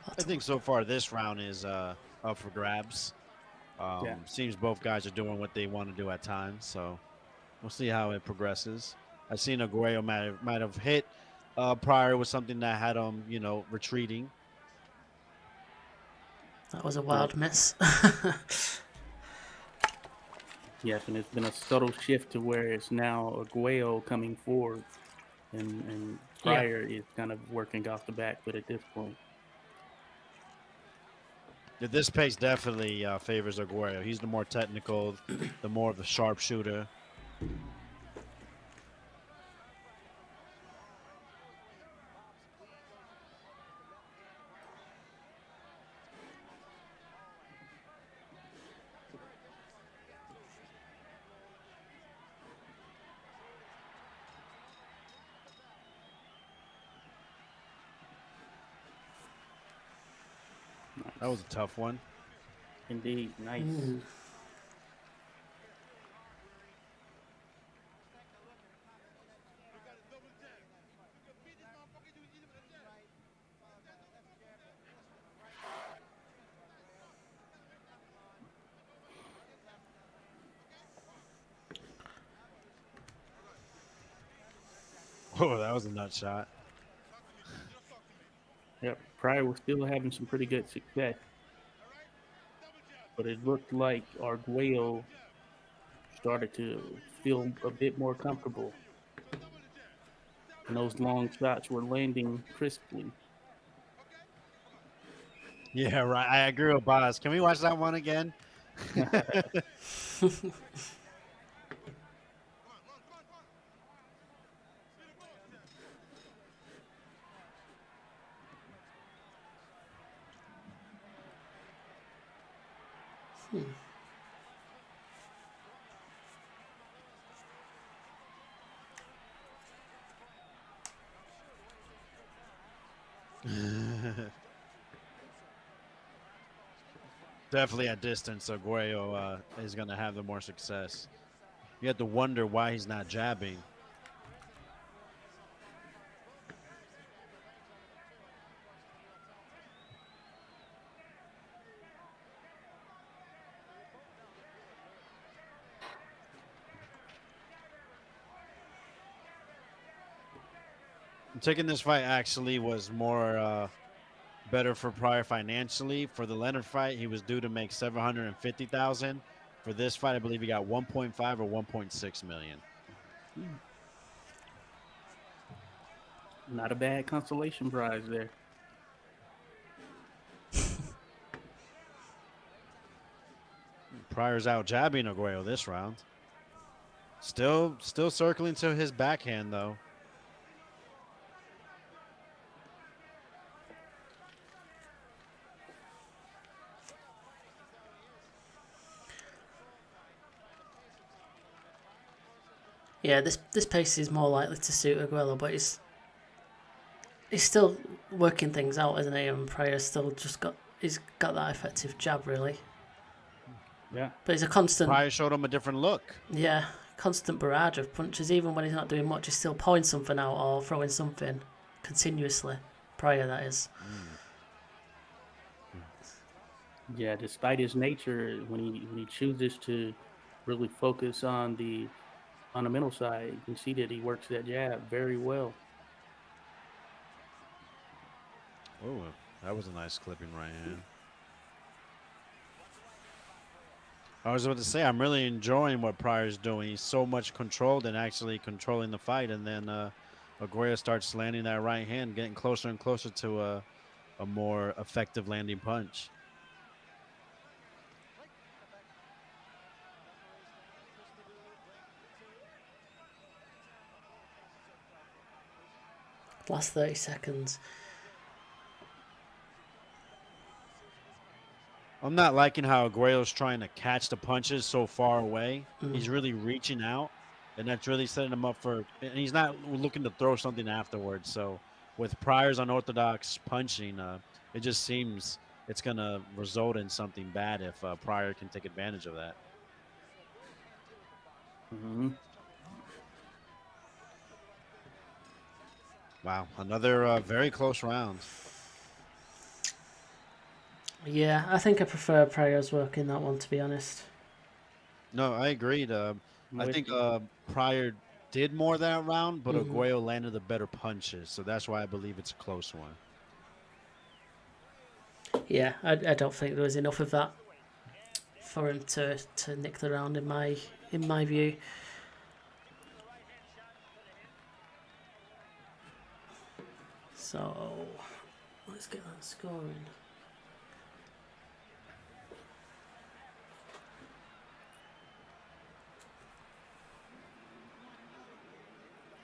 I think so far this round is up for grabs. Seems both guys are doing what they want to do at times, so we'll see how it progresses. I've seen Arguello might have hit Pryor with something that had him, retreating. That was a wild miss. Yes, and it's been a subtle shift to where it's now Arguello coming forward, and Pryor is kind of working off the back foot at this point. Yeah, this pace definitely favors Arguello. He's the more technical, the more of the sharpshooter. That was a tough one. Indeed, nice. Oh, that was a nut shot. Yep, Pryor was still having some pretty good success. but it looked like Arguello started to feel a bit more comfortable, and those long shots were landing crisply. Yeah, right. I agree with Boz. Can we watch that one again? Definitely at distance, Aguayo is going to have the more success. You have to wonder why he's not jabbing. Taking this fight actually was more better for Pryor financially. For the Leonard fight, he was due to make 750,000. For this fight, I believe he got 1.5 or 1.6 million. Not a bad consolation prize there. Pryor's out jabbing Aguayo this round. Still circling to his backhand though. Yeah, this pace is more likely to suit Aguero, but he's still working things out, isn't he? And Pryor's still he's got that effective jab really. Yeah. But he's a constant. Pryor showed him a different look. Yeah, constant barrage of punches. Even when he's not doing much, he's still pulling something out or throwing something continuously. Pryor, that is. Yeah, despite his nature, when he chooses to really focus on the fundamental side, you can see that he works that jab very well. Oh, that was a nice clipping right hand. I was about to say, I'm really enjoying what Pryor's doing. He's so much controlled and actually controlling the fight. And then Aguayo starts landing that right hand, getting closer and closer to a more effective landing punch. Last 30 seconds. I'm not liking how Aguayo's trying to catch the punches so far away. He's really reaching out, and that's really setting him up for. And he's not looking to throw something afterwards. So, with Pryor's unorthodox punching, it just seems it's going to result in something bad if Pryor can take advantage of that. Mm-hmm. Wow, another very close round. Yeah, I think I prefer Pryor's work in that one, to be honest. No, I agreed. I think Pryor did more that round, but Aguayo landed the better punches, so that's why I believe it's a close one. Yeah, I don't think there was enough of that for him to nick the round in my view. So let's get that scoring.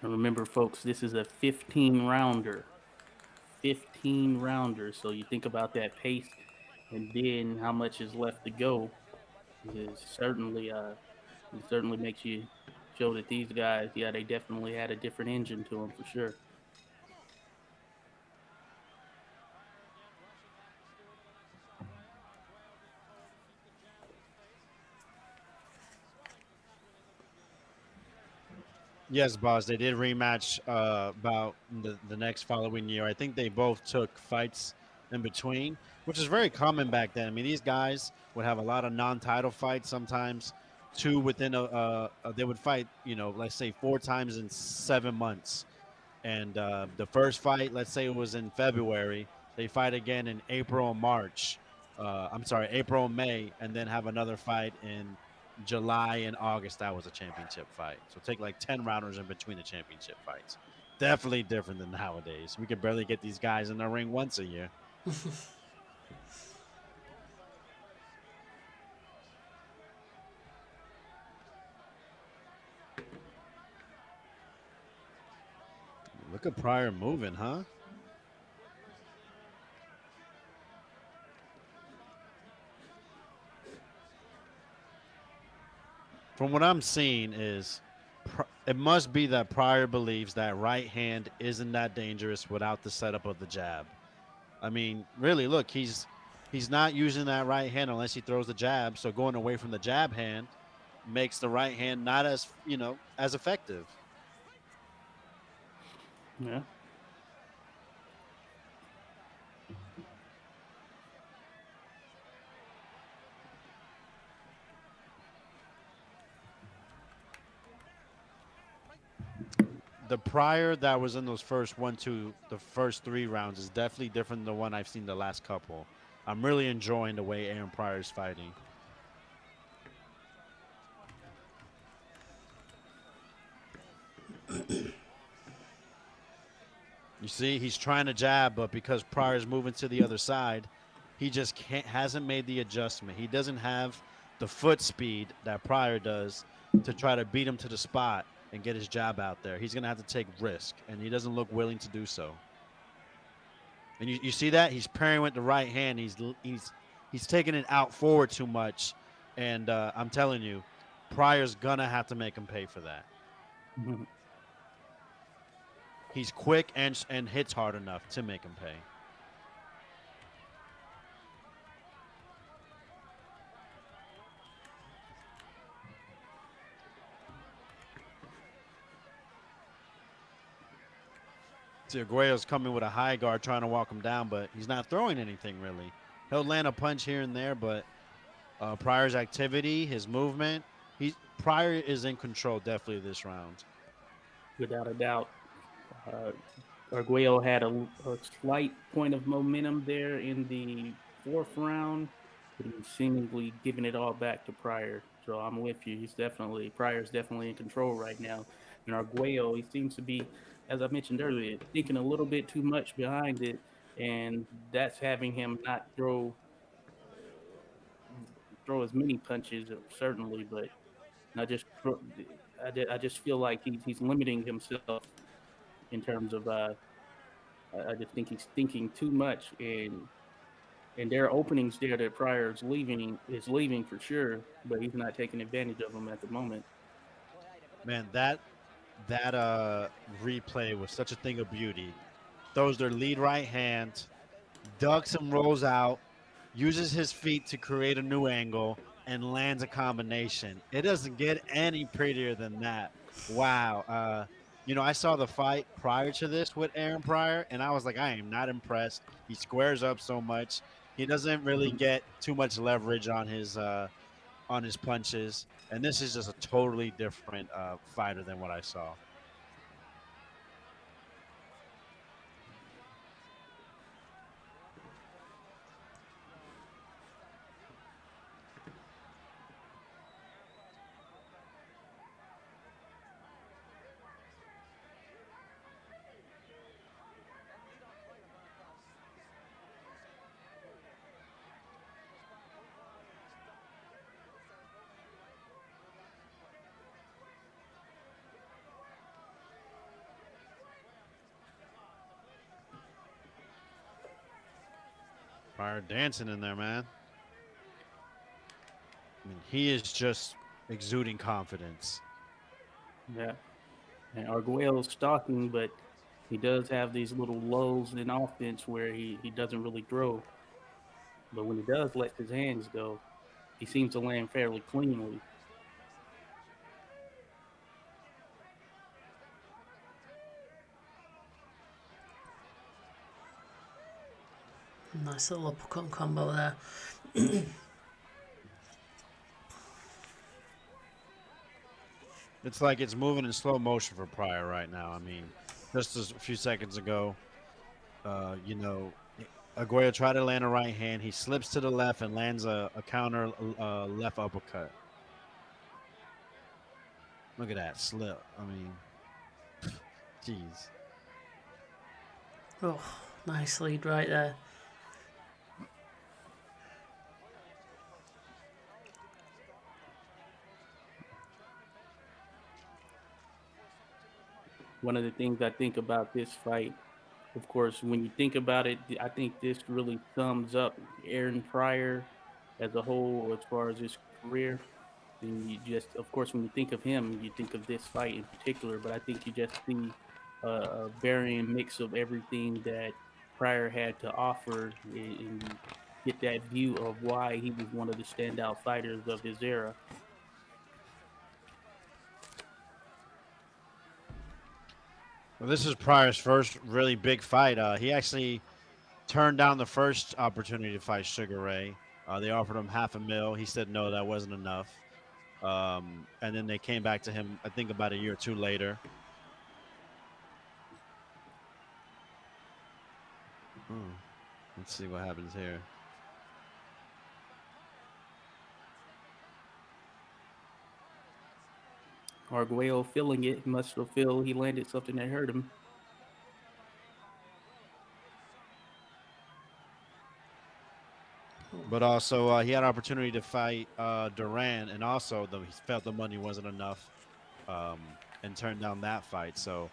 And remember, folks, this is a 15-rounder. 15-rounder. So you think about that pace and then how much is left to go. It certainly makes you show that these guys, yeah, they definitely had a different engine to them for sure. Yes, boss. They did rematch about the next following year. I think they both took fights in between, which is very common back then. I mean, these guys would have a lot of non-title fights. Sometimes two within they would fight. Let's say 4 times in 7 months. And the first fight, let's say it was in February, they fight again in April and March. I'm sorry, April and May, and then have another fight in July and August. That was a championship fight. So take like 10 rounders in between the championship fights. Definitely different than nowadays. We could barely get these guys in the ring once a year. Look at Pryor moving, huh? From what I'm seeing is it must be that Pryor believes that right hand isn't that dangerous without the setup of the jab. I mean, really, look, he's not using that right hand unless he throws the jab. So going away from the jab hand makes the right hand not as as effective. Yeah. The Pryor that was in those first the first 3 rounds is definitely different than the one I've seen the last couple. I'm really enjoying the way Aaron Pryor's fighting. You see, he's trying to jab, but because Pryor's moving to the other side, he just hasn't made the adjustment. He doesn't have the foot speed that Pryor does to try to beat him to the spot and get his jab out there. He's going to have to take risk, and he doesn't look willing to do so. And you see that? He's pairing with the right hand. He's taking it out forward too much, and I'm telling you, Pryor's going to have to make him pay for that. Mhm. He's quick and hits hard enough to make him pay. See, Arguello's coming with a high guard trying to walk him down, but he's not throwing anything really. He'll land a punch here and there, but Pryor's activity, his movement, Pryor is in control definitely this round. Without a doubt. Arguello had a slight point of momentum there in the 4th round, but he's seemingly giving it all back to Pryor. So I'm with you. Pryor's definitely in control right now. And Arguello, he seems to be, as I mentioned earlier, thinking a little bit too much behind it, and that's having him not throw as many punches, certainly, but not just. I just feel like he's limiting himself in terms of. I just think he's thinking too much, and there are openings there that Pryor is leaving for sure, but he's not taking advantage of them at the moment. Man, that replay was such a thing of beauty. Throws their lead right hand, ducks and rolls out, uses his feet to create a new angle, and lands a combination. It doesn't get any prettier than that. Wow. I saw the fight prior to this with Aaron Pryor, and I was like, I am not impressed. He squares up so much. He doesn't really get too much leverage on his punches, and this is just a totally different fighter than what I saw. Pryor dancing in there, man. I mean, he is just exuding confidence. Yeah, and Arguello's stalking, but he does have these little lulls in offense where he doesn't really throw. But when he does let his hands go, he seems to land fairly cleanly. Nice little uppercut combo there. It's like it's moving in slow motion for Pryor right now. I mean, just a few seconds ago, uh, you know, Arguello tried to land a right hand. He slips to the left and lands a counter left uppercut. Look at that slip. I mean, jeez. Oh, nice lead right there. One of the things I think about this fight, of course, when you think about it, I think this really sums up Aaron Pryor as a whole as far as his career. And you just, of course, when you think of him, you think of this fight in particular. But I think you just see a varying mix of everything that Pryor had to offer, and you get that view of why he was one of the standout fighters of his era. Well, this is Pryor's first really big fight. He actually turned down the first opportunity to fight Sugar Ray. They offered him $500,000. He said no, that wasn't enough. And then they came back to him, I think, about a year or two later. Let's see what happens here. Arguello feeling it, must have feel he landed something that hurt him. But also, he had an opportunity to fight Duran, and also he felt the money wasn't enough, and turned down that fight. So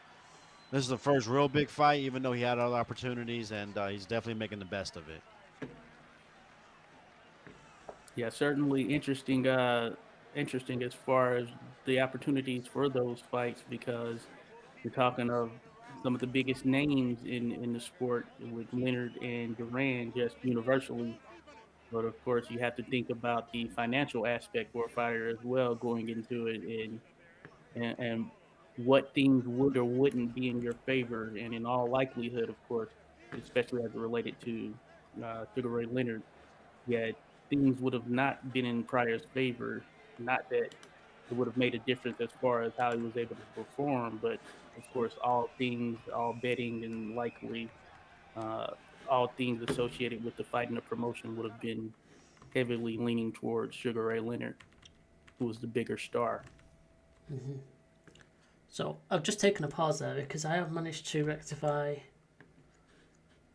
this is the first real big fight, even though he had other opportunities, and he's definitely making the best of it. Yeah, certainly interesting. Interesting as far as the opportunities for those fights, because you're talking of some of the biggest names in the sport with Leonard and Duran just universally. But of course, you have to think about the financial aspect for a fighter as well going into it, and what things would or wouldn't be in your favor. And in all likelihood, of course, especially as it related to Sugar Ray Leonard, yeah, things would have not been in Pryor's favor. Not that it would have made a difference as far as how he was able to perform, but of course, all things, all betting, and likely uh, all things associated with the fight and the promotion would have been heavily leaning towards Sugar Ray Leonard, who was the bigger star. So I've just taken a pause there because I have managed to rectify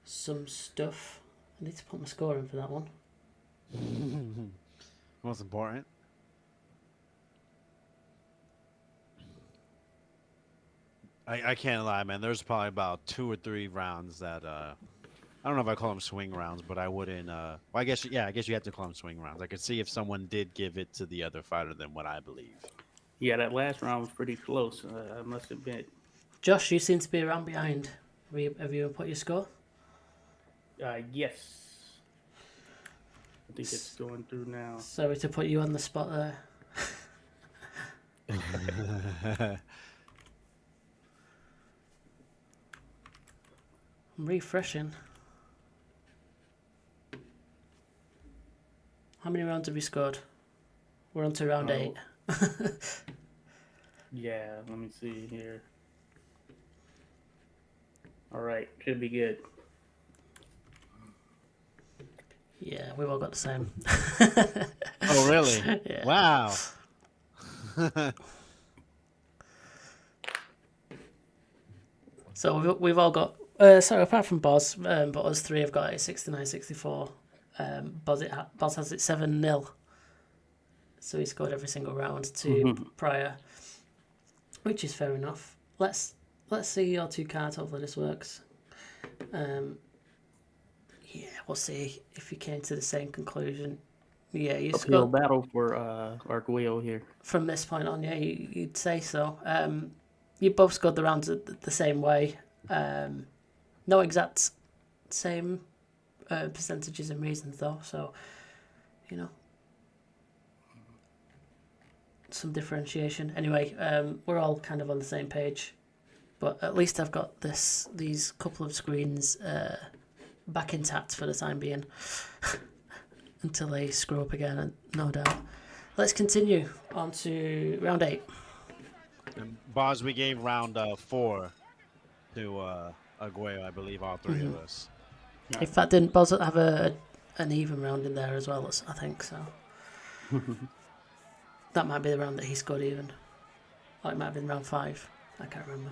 some stuff. I need to put my score in for that one. Most important. I can't lie, man. There's probably about 2 or 3 rounds that I don't know if I call them swing rounds, but I wouldn't. Well, I guess you have to call them swing rounds. I could see if someone did give it to the other fighter than what I believe. Yeah, that last round was pretty close. I must admit. Josh, you seem to be around behind. Have you put your score? Yes. I think it's going through now. Sorry to put you on the spot there. I'm refreshing. How many rounds have you scored? We're on to round 8. Yeah, let me see here. All right, should be good. Yeah, we've all got the same. Oh, really? Yeah. Wow. So we've all got. Sorry, apart from Boz, but us three have got it 69-64. Boz has it 7-0. So he scored every single round to Pryor, which is fair enough. Let's see your 2 cards. Hopefully this works. Yeah, we'll see if you came to the same conclusion. Yeah, you Uphill scored battle for Arguello here. from this point on. Yeah, you'd say so. You both scored the rounds the same way. No exact same percentages and reasons though. So, you know, some differentiation. Anyway, we're all kind of on the same page. But at least I've got these couple of screens back intact for the time being. Until they screw up again, no doubt. Let's continue on to round 8. And Boz, we gave round 4 to Arguello, I believe, all 3 of us. In fact, didn't Boz have an even round in there as well? I think so. That might be the round that he scored even. Or it might have been round 5. I can't remember.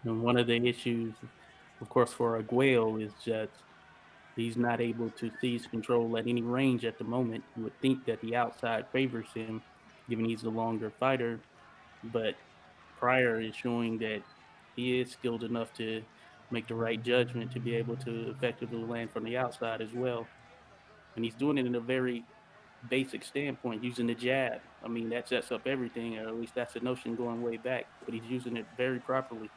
And one of the issues, of course, for Arguello is just he's not able to seize control at any range at the moment. You would think that the outside favors him, given he's the longer fighter, but Pryor is showing that he is skilled enough to make the right judgment to be able to effectively land from the outside as well. And he's doing it in a very basic standpoint, using the jab. I mean, that sets up everything, or at least that's the notion going way back, but he's using it very properly.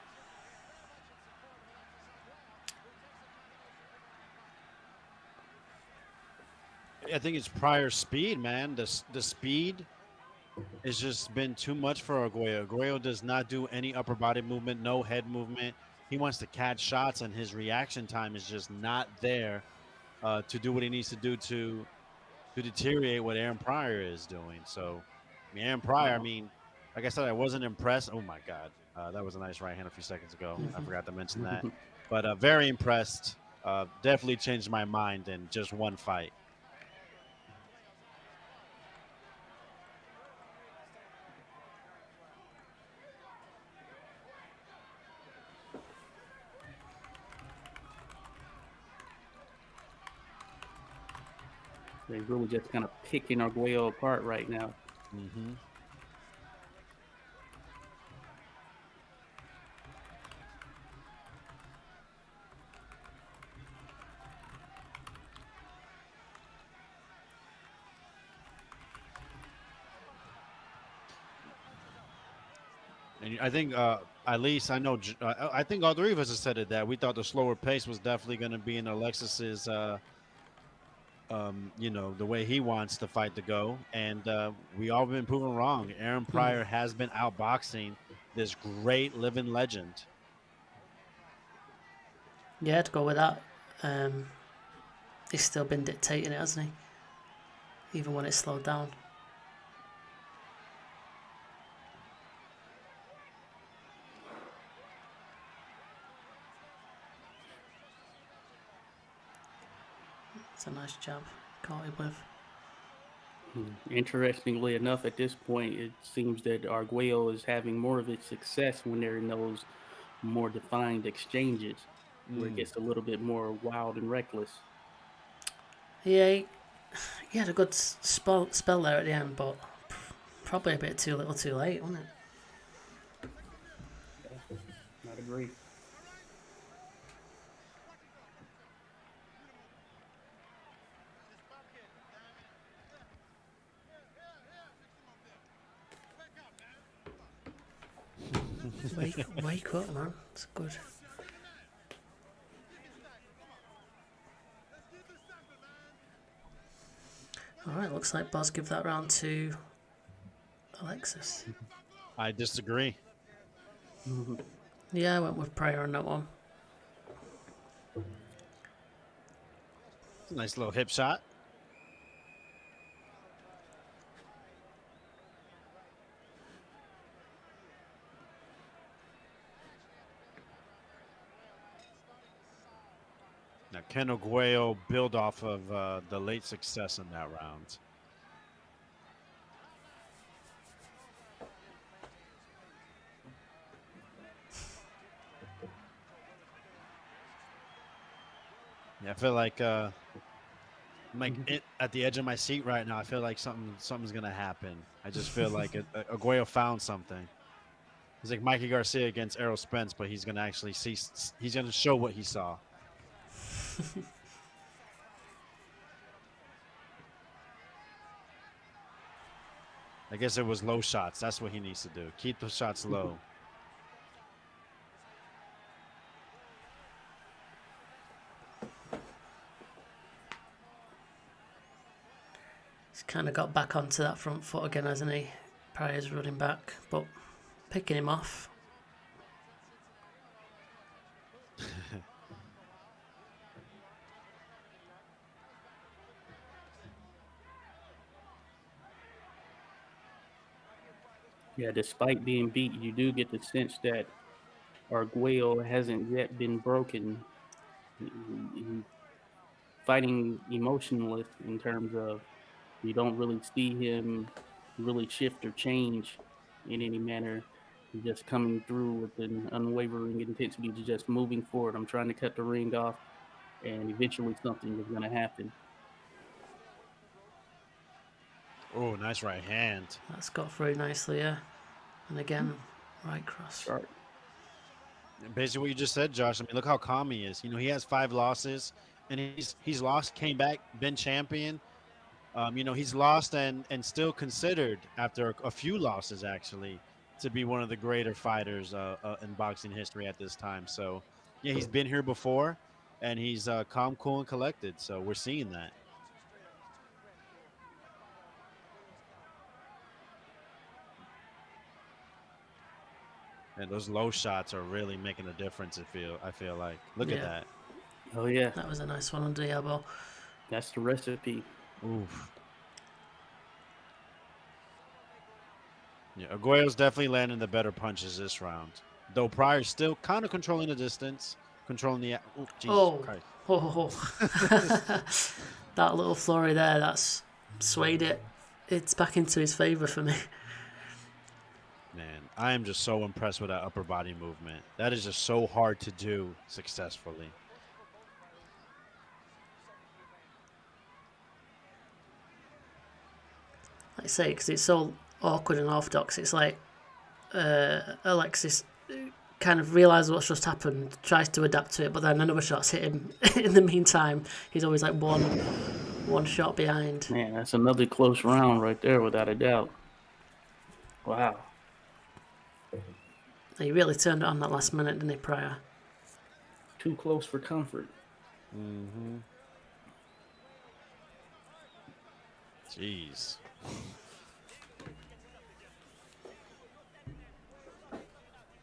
I think it's Pryor's speed, man. The speed has just been too much for Arguello. Arguello does not do any upper body movement, no head movement. He wants to catch shots, and his reaction time is just not there to do what he needs to do to deteriorate what Aaron Pryor is doing. So, I mean, Aaron Pryor, I mean, like I said, I wasn't impressed. Oh, my God. That was a nice right hand a few seconds ago. I forgot to mention that. But very impressed. Definitely changed my mind in just one fight. They're really just kind of picking Arguello apart right now. Mm-hmm. And I think, at least I know, I think all three of us have said it that we thought the slower pace was definitely going to be in Alexis's, you know, the way he wants the fight to go. And we all been proven wrong. Aaron Pryor has been outboxing this great living legend. Yeah, to go with that. He's still been dictating it, hasn't he? Even when it's slowed down. It's a nice jab, caught him with. Interestingly enough, at this point, it seems that Arguello is having more of its success when they're in those more defined exchanges, where it gets a little bit more wild and reckless. Yeah, he had a good spell there at the end, but probably a bit too little too late, wasn't it? Not agree. Wake up, man. It's good. Alright, looks like Boz give that round to Alexis. I disagree. Yeah, I went with Pryor on that one. It's a nice little hip shot. Now, can Arguello build off of the late success in that round? Yeah, I feel like I'm like at the edge of my seat right now. I feel like something's gonna happen. I just feel like Arguello found something. He's like Mikey Garcia against Errol Spence, but he's gonna actually see. He's gonna show what he saw. I guess it was low shots. That's what he needs to do. Keep the shots low. He's kind of got back onto that front foot again, hasn't he? Pryor's running back, but picking him off. Yeah, despite being beat, you do get the sense that Arguello hasn't yet been broken. He's fighting emotionless in terms of you don't really see him really shift or change in any manner. He's just coming through with an unwavering intensity to just moving forward. I'm trying to cut the ring off, and eventually something is going to happen. Oh, nice right hand. That's got through nicely, yeah. And again, right cross. Start. Basically, what you just said, Josh. I mean, look how calm he is. He has 5 losses, and he's lost, came back, been champion. He's lost and still considered after a few losses actually to be one of the greater fighters in boxing history at this time. So, yeah, he's been here before, and he's calm, cool, and collected. So we're seeing that. And those low shots are really making a difference. I feel like. Look at that. Oh yeah, That was a nice one under the elbow. that's the recipe. Oof. Yeah, Arguello's definitely landing the better punches this round. Though Pryor's still kind of controlling the distance, controlling the. Oh, Jesus Christ. Oh. That little flurry there, that's swayed it. It's back into his favour for me. Man, I am just so impressed with that upper body movement. That is just so hard to do successfully. Like I say, because it's so awkward and orthodox, it's like Alexis kind of realises what's just happened, tries to adapt to it, but then another shot's hit him in the meantime. He's always like one shot behind. Man, that's another close round right there, without a doubt. Wow. He really turned it on that last minute, didn't he, Pryor? Too close for comfort. Mm-hmm. Jeez.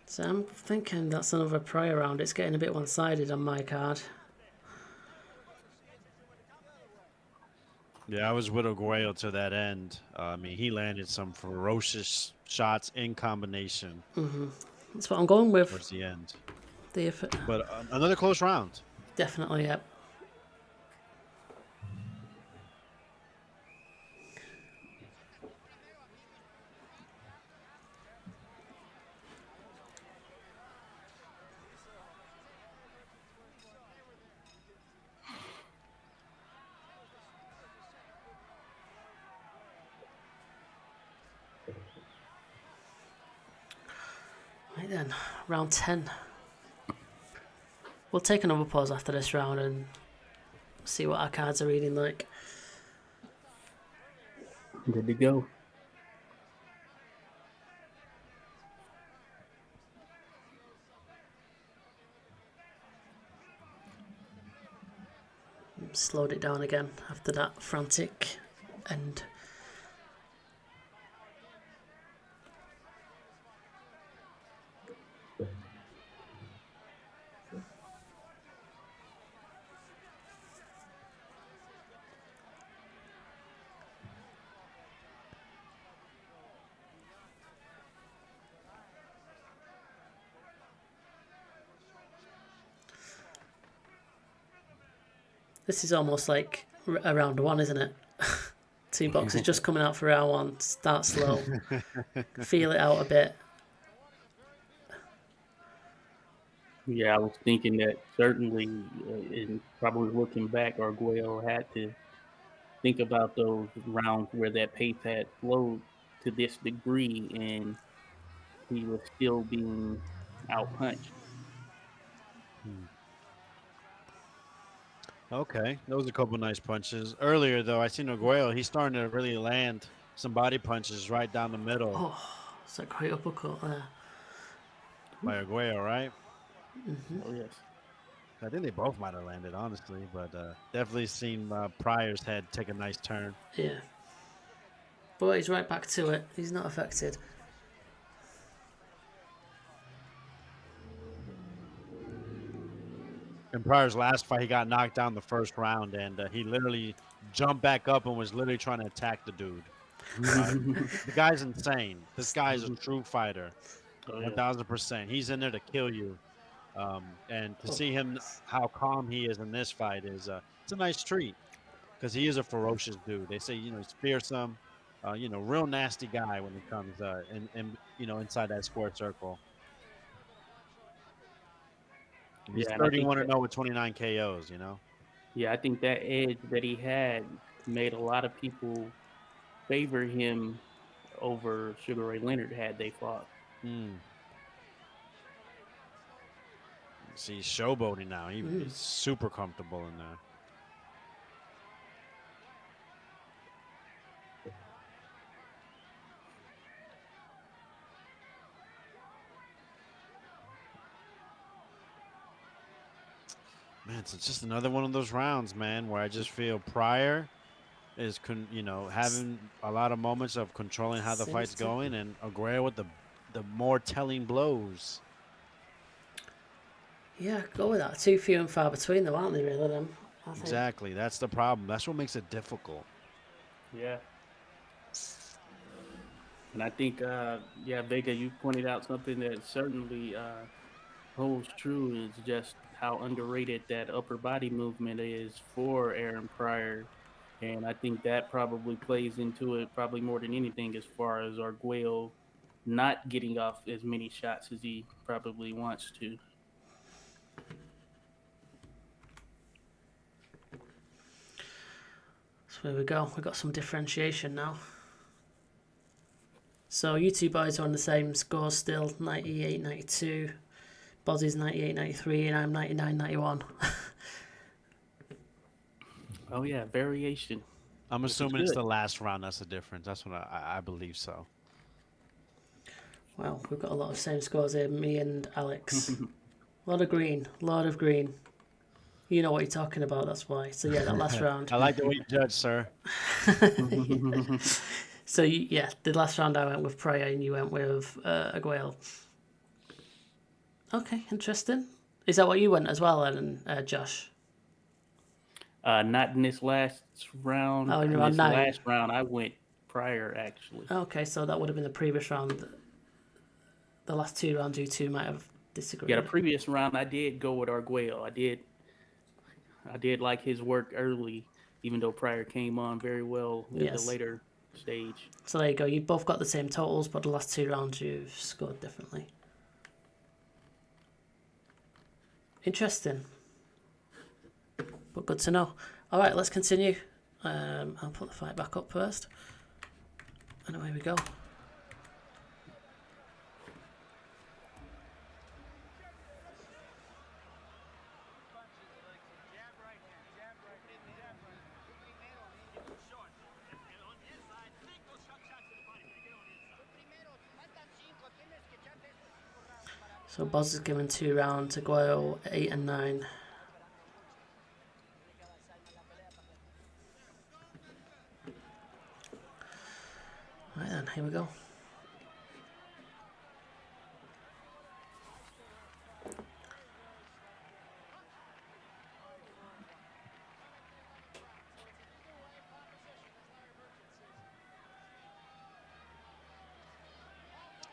So I'm thinking that's another Pryor round. It's getting a bit one-sided on my card. Yeah, I was with Arguello to that end. I mean, he landed some ferocious shots in combination That's what I'm going with. towards the end. The But another close round. Definitely, yep. Right then, round 10. We'll take another pause after this round and see what our cards are reading like. Good to go. Slowed it down again after that frantic end. This is almost like a round one, isn't it? Two boxes just coming out for round one. Start slow. Feel it out a bit. Yeah, I was thinking that certainly, and probably looking back, Arguello had to think about those rounds where that pace had flowed to this degree, and he was still being outpunched. Okay, those are a couple nice punches. Earlier, though, I seen Arguello. He's starting to really land some body punches right down the middle Oh, it's a great uppercut there. by Arguello, right? Oh yes. I think they both might have landed, honestly, but definitely seen Pryor's head take a nice turn. Yeah. But he's right back to it. He's not affected. In Pryor's last fight, he got knocked down the first round, and he literally jumped back up and was literally trying to attack the dude. The guy's insane. This guy is a true fighter, Oh, yeah. 1000%. He's in there to kill you. And to see him how calm he is in this fight is it's a nice treat because he is a ferocious dude. They say he's fearsome, real nasty guy when it comes in inside that square circle. He's Yeah, and I think 31 and that 0 with 29 KOs. yeah, I think that edge that he had made a lot of people favor him over Sugar Ray Leonard had they fought. Mm. See, he's showboating now. He's super comfortable in there. Man, it's just another one of those rounds, man, where I just feel Pryor is, having a lot of moments of controlling how the fight's going, and Arguello with the more telling blows. Yeah, go with that. Too few and far between, though, aren't they, really? Them. Exactly. That's the problem. That's what makes it difficult. Yeah. And I think, Vega, you pointed out something that certainly holds true is just how underrated that upper body movement is for Aaron Pryor. And I think that probably plays into it probably more than anything as far as Arguello not getting off as many shots as he probably wants to. So here we go. We've got some differentiation now. So you two boys are on the same scores still, 98-92. Bozzy's 98-93 and I'm 99-91. Oh, yeah, variation. I'm assuming it's the last round that's the difference. That's what I believe so. Well, we've got a lot of same scores here, me and Alex. A lot of green. You know what you're talking about, that's why. So yeah, that last round. I like the way you judge, sir. So the last round I went with Pryor and you went with Arguello. Okay, interesting. Is that what you went as well, then, Josh? Not in this last round. Oh, in you're on this 9. last round, I went Pryor, actually. Okay, so that would have been the previous round. The last 2 rounds, you two might have disagreed. Yeah, the previous round, I did go with Arguello. I did like his work early, even though Pryor came on very well at the later stage. So there you go. You both got the same totals, but the last 2 rounds you've scored differently. Interesting. But good to know. All right, let's continue. I'll put the fight back up first. And away we go. So Boz is given 2 rounds to Arguello, 8 and 9. Right then, here we go.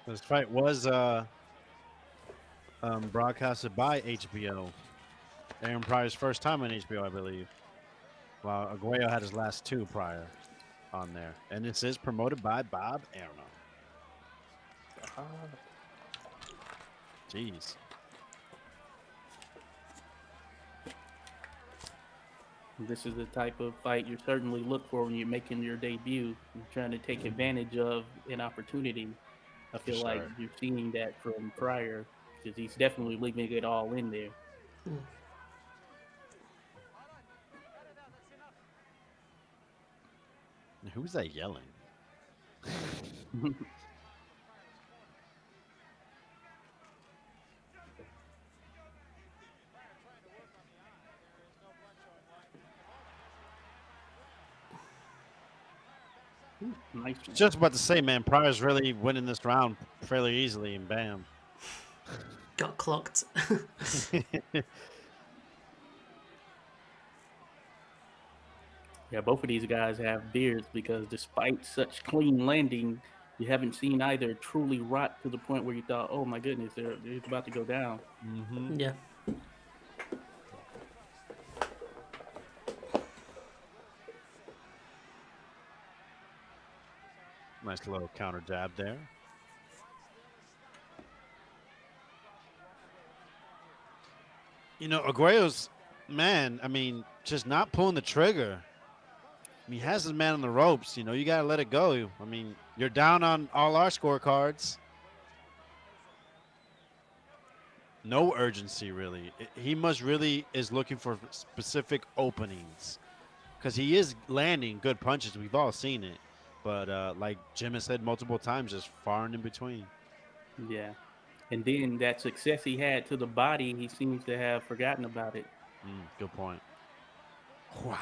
This fight was broadcasted by HBO. Aaron Pryor's first time on HBO, I believe. While Arguello had his last 2 prior on there. And this is promoted by Bob Arum. Jeez. This is the type of fight you certainly look for when you're making your debut. You're trying to take advantage of an opportunity. I feel like you're seeing that from Pryor because he's definitely leaving it all in there. Who's that yelling? Nice. Just about to say, man, Pryor's really winning this round fairly easily, and bam. Got clocked. Yeah, both of these guys have beards because despite such clean landing, you haven't seen either truly rot to the point where you thought, "Oh my goodness, they're about to go down." Mm-hmm. Yeah. Nice little counter jab there. You know, Aguayo's man, I mean, just not pulling the trigger. I mean, he has his man on the ropes. You know, you got to let it go. I mean, you're down on all our scorecards. No urgency, really. He must really is looking for specific openings because he is landing good punches. We've all seen it. But like Jim has said multiple times, just far and in between. Yeah. And then that success he had to the body, he seems to have forgotten about it. Good point. Wow.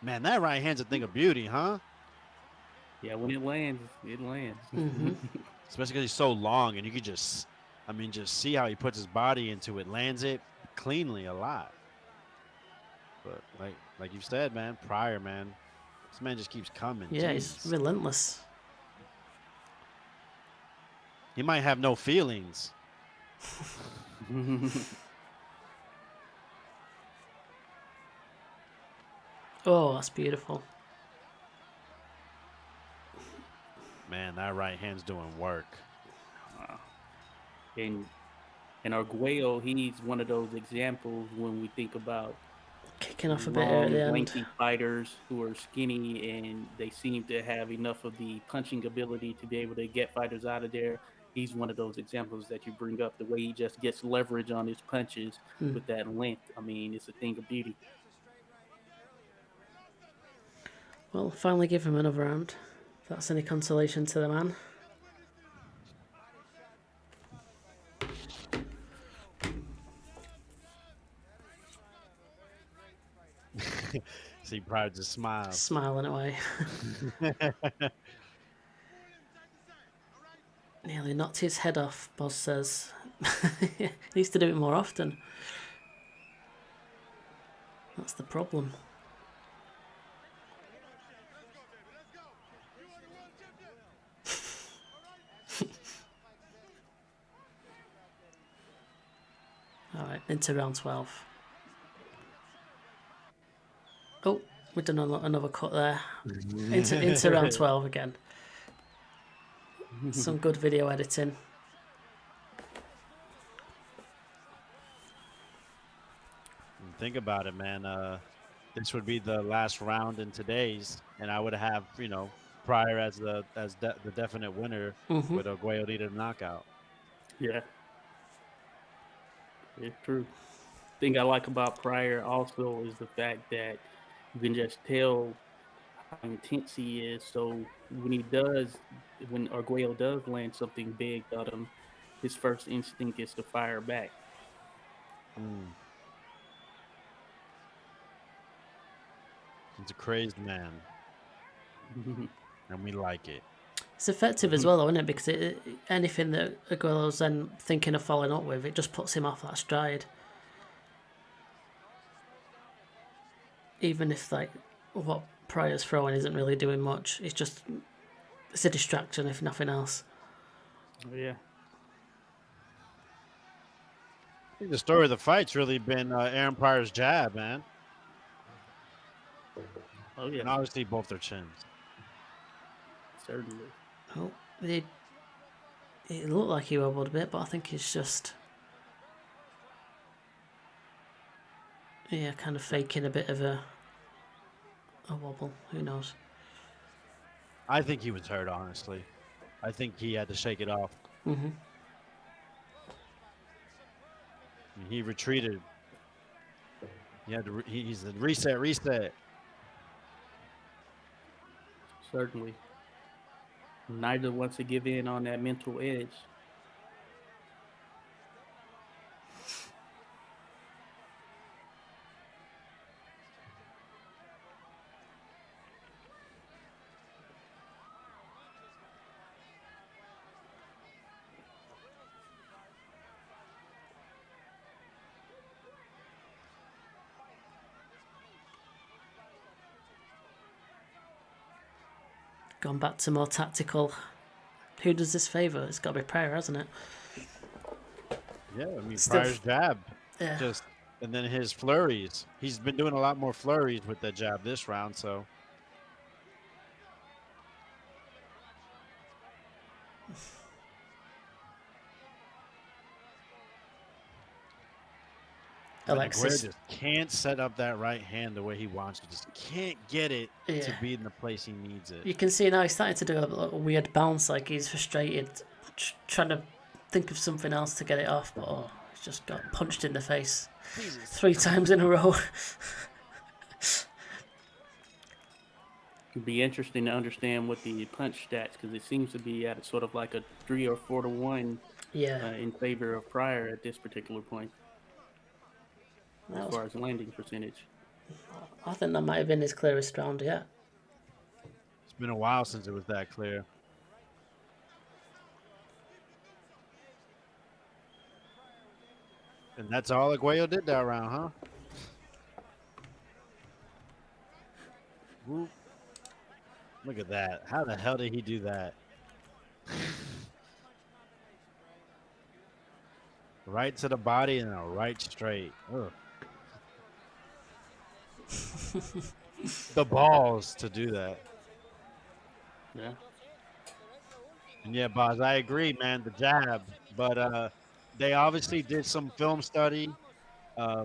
Man, that right hand's a thing of beauty, huh? Yeah, when it lands, it lands. Mm-hmm. Especially because he's so long and you could just, I mean, just see how he puts his body into it, lands it cleanly a lot. But like you said, man, Pryor, man, this man just keeps coming. Yeah, Jeez. he's relentless. He might have no feelings. Oh, that's beautiful. Man, that right hand's doing work. and Arguello, he's one of those examples when we think about Kicking off a bit at long, the end. lengthy fighters who are skinny and they seem to have enough of the punching ability to be able to get fighters out of there. He's one of those examples that you bring up, the way he just gets leverage on his punches with that length. I mean, it's a thing of beauty. Well, finally give him another round. If that's any consolation to the man. See, Pryor just smiles. Smiling away. Nearly knocked his head off, Boz says. He needs to do it more often. That's the problem. Alright, into round 12. Oh, we've done another cut there. Into round 12 again. Some good video editing. Think about it, man. This would be the last round in today's, and I would have, you know, Pryor as the definite winner with Arguello needed a knockout. Yeah, it's true. Thing I like about Pryor also is the fact that you can just tell how intense he is. So when Arguello does land something big on him, his first instinct is to fire back. He's a crazed man, and we like it. It's effective as well, though, isn't it? Because anything that Aguelo's then thinking of following up with, it just puts him off that stride. Even if, like, what Pryor's throwing isn't really doing much, it's a distraction, if nothing else. Oh, yeah. I think the story of the fight's really been Aaron Pryor's jab, man. Oh, yeah. And obviously both their chins. Certainly. Oh, it looked like he wobbled a bit, but I think he's just... Yeah, kind of faking a bit of a wobble. Who knows? I think he was hurt, honestly. I think he had to shake it off. Mm-hmm. He retreated. He had to. He's the reset. Certainly. Neither wants to give in on that mental edge. Gone back to more tactical. Who does this favour? It's got to be Pryor, hasn't it? Yeah, I mean, Still Pryor's jab. Yeah. Just and then his flurries. He's been doing a lot more flurries with the jab this round, so Alexis. Arguello just can't set up that right hand the way he wants to. Just can't get it to Yeah. be in the place he needs it. You can see now he's starting to do a little weird bounce, like he's frustrated, trying to think of something else to get it off, but he's just got punched in the face 3 times in a row. It'd be interesting to understand what the punch stats, because it seems to be at sort of like a 3 or 4 to 1 Yeah. in favor of Pryor at this particular point, as far as landing percentage. I think that might have been his clearest round yet. It's been a while since it was that clear. And that's all Arguello did that round, huh? Whoop. Look at that. How the hell did he do that? Right to the body and a right straight. Ugh. The balls to do that. Yeah. And yeah, Boz, I agree, man. The jab, but they obviously did some film study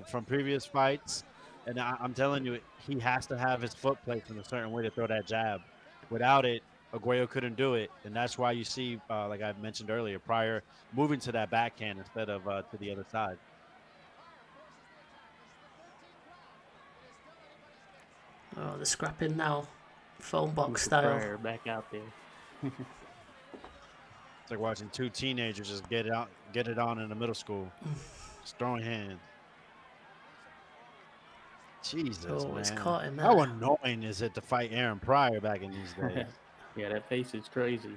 from previous fights, and I'm telling you, he has to have his foot placed in a certain way to throw that jab. Without it, Arguello couldn't do it, and that's why you see, like I mentioned earlier, Pryor moving to that backhand instead of to the other side. Oh, they're scrapping now, phone box Mr. style. Pryor back out there. It's like watching 2 teenagers just get it on in the middle school, just throwing hands. Jesus, Oh, man. it's caught him there. How annoying is it to fight Aaron Pryor back in these days? Yeah, that pace is crazy.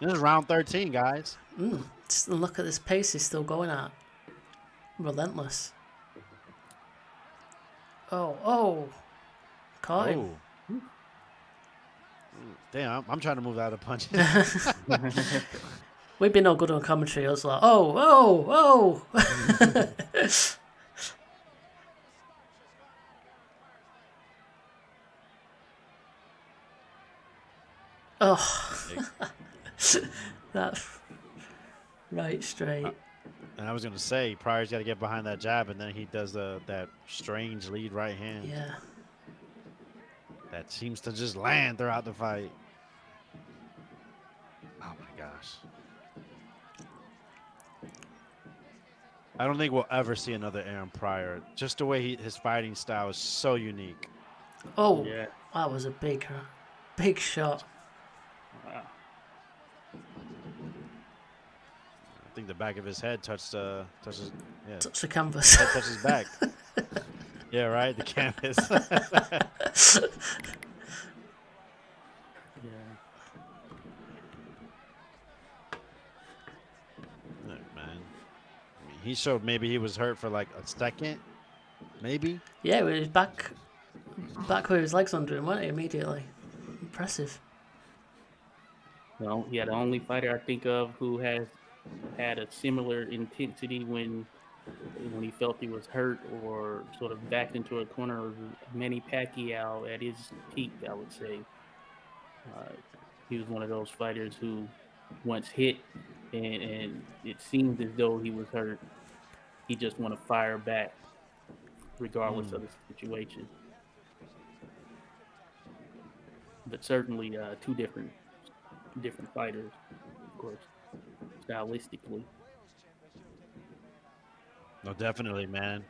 This is round 13, guys. Just look at this pace he's still going at. Relentless. Oh. Caught him. Oh. Damn, I'm trying to move out of punches. We've been all good on commentary. I was like, oh. That's right straight. And I was going to say, Pryor's got to get behind that jab, and then he does that strange lead right hand. Yeah. That seems to just land throughout the fight. Oh, my gosh. I don't think we'll ever see another Aaron Pryor. Just the way his fighting style is so unique. Oh, Yeah. that was a big shot. Wow. I think the back of his head touches Touch the canvas. head touches back. Yeah, right. The canvas. Yeah. Look, man. I mean, he showed maybe he was hurt for like a second, maybe. Yeah, he was back with his legs under him, wasn't he, immediately? Impressive. Well, yeah, the only fighter I think of who has had a similar intensity when he felt he was hurt or sort of backed into a corner was Manny Pacquiao at his peak, I would say. He was one of those fighters who once hit and it seemed as though he was hurt, he just want to fire back regardless of the situation. But certainly 2 different fighters, of course, stylistically. No, definitely, man.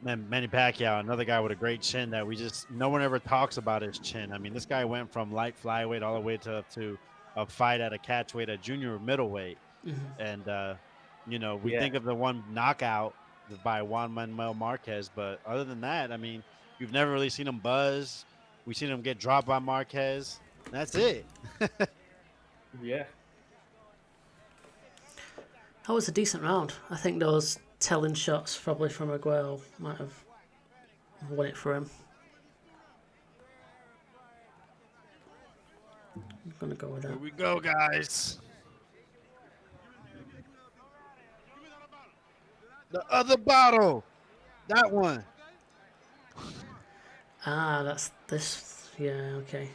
Manny Pacquiao, another guy with a great chin that no one ever talks about his chin. I mean, this guy went from light flyweight all the way to a fight at a catchweight at junior middleweight. And, we think of the one knockout by Juan Manuel Marquez. But other than that, I mean, you've never really seen him buzz. We've seen him get dropped by Marquez. That's it. Yeah. That was a decent round. I think those telling shots probably from Arguello might have won it for him. gonna go with Here that. we go, guys. The other bottle. That one. Ah, that's this. Yeah, okay.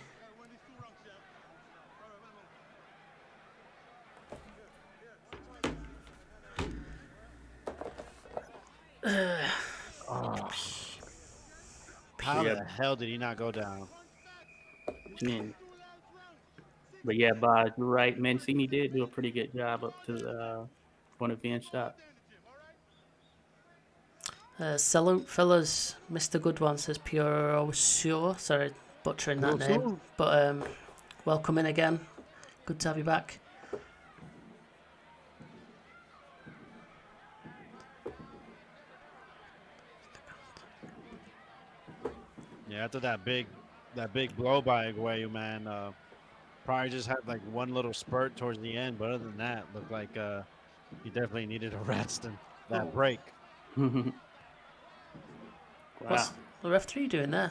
Oh, how Yeah, the hell did he not go down? man. But yeah, Boz, you're right. Mancini did do a pretty good job up to the point of being shot. Salute, fellas. Mr. Good One says Pure Sure. Sorry, butchering that Pure name. Sure. But welcome in again. Good to have you back. Yeah, after that big blow by Aguayo, man, Pryor just had like one little spurt towards the end, but other than that, looked like he definitely needed a rest and that break. Wow. What's the referee doing there?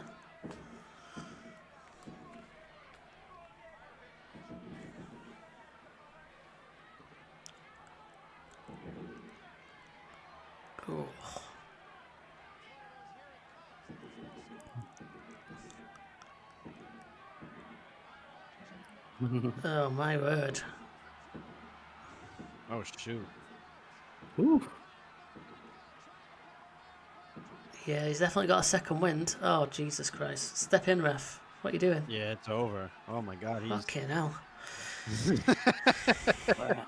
Oh. Oh my word. Oh shoot! Ooh. Yeah, he's definitely got a second wind. Oh, Jesus Christ. Step in, ref. What are you doing? Yeah, it's over. Oh my God, he's Fucking hell. Wow.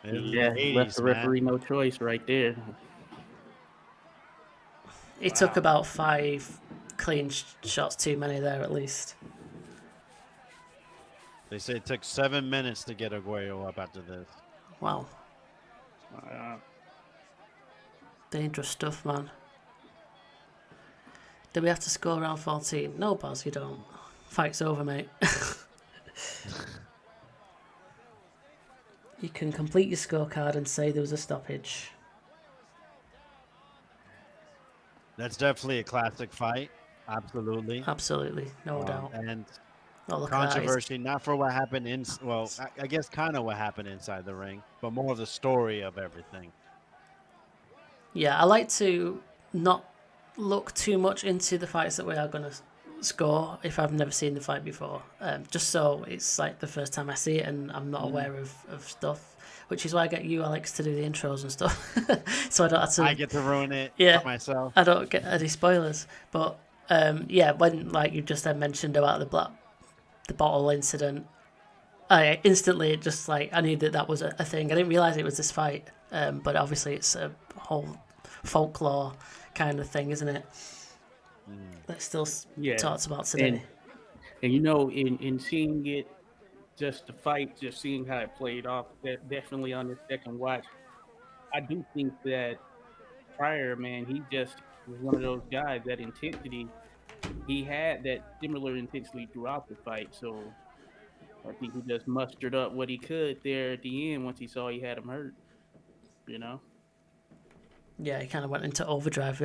in Yeah, the left 80s, the man. referee no choice right there. It took about 5 clean shots too many there at least. They say it took 7 minutes to get Aguayo up after this. Wow. Wow. Dangerous stuff, man. Do we have to score around 14? No, Baz, you don't. Fight's over, mate. You can complete your scorecard and say there was a stoppage. That's definitely a classic fight. Absolutely. Absolutely, no doubt. And Oh, look at that. controversy, not for what happened in, well, I guess kind of what happened inside the ring, but more of the story of everything. Yeah, I like to not look too much into the fights that we are going to score if I've never seen the fight before. Just so it's like the first time I see it and I'm not aware of stuff, which is why I get you, Alex, to do the intros and stuff. So I don't have to. I get to ruin it for myself. I don't get any spoilers. But yeah, when like you just then mentioned about the bottle incident, I instantly just like I knew that was a thing. I didn't realize it was this fight, but obviously it's a whole folklore kind of thing, isn't it? That still talks about today. And you know, in seeing it, just the fight, just seeing how it played off, that definitely on the second watch, I do think that Pryor, man, he just was one of those guys. That intensity, he had that similar intensity throughout the fight. So I think he just mustered up what he could there at the end once he saw he had him hurt. You know. Yeah, he kind of went into overdrive.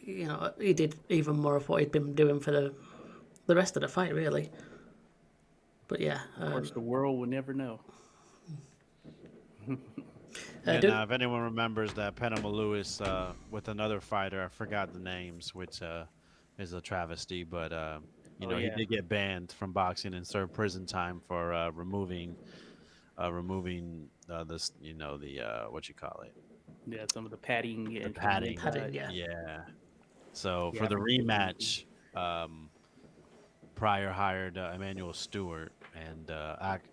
You know, he did even more of what he'd been doing for the rest of the fight, really. But yeah, Of course, the world will never know. And if anyone remembers that Panama Lewis with another fighter, I forgot the names, which is a travesty, but you know, he did get banned from boxing and served prison time for removing this, you know, the what you call it? Yeah, some of the padding. The padding. Yeah. So for the rematch, Pryor hired Emmanuel Stewart, and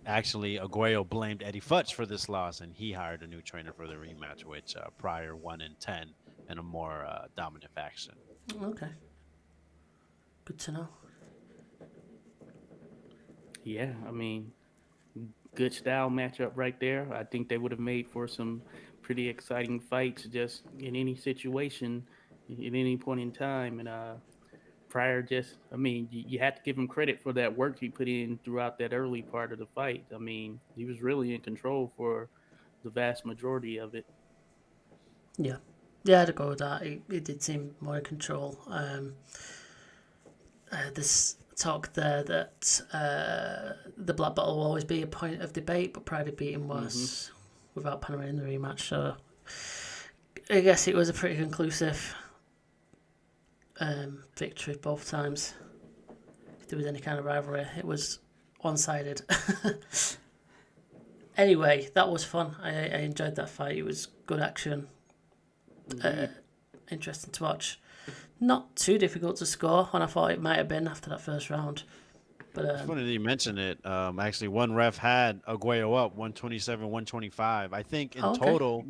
actually Arguello blamed Eddie Futch for this loss, and he hired a new trainer for the rematch, which Pryor won in 10 in a more dominant fashion. Okay. Good to know. Yeah, I mean, good style matchup right there. I think they would have made for some pretty exciting fights just in any situation, at any point in time. And Pryor just, I mean, you have to give him credit for that work he put in throughout that early part of the fight. I mean, he was really in control for the vast majority of it. Yeah. Yeah, I'd go with that. He did seem more in control. There's talk there that the black belt will always be a point of debate, but Pride beating was without Panama in the rematch. So I guess it was a pretty conclusive victory both times. If there was any kind of rivalry, it was one-sided. Anyway, that was fun. I enjoyed that fight. It was good action. Interesting to watch. Not too difficult to score when I thought it might have been after that first round. But It's funny that you mentioned it. Actually, one ref had Arguello up 127-125. I think in total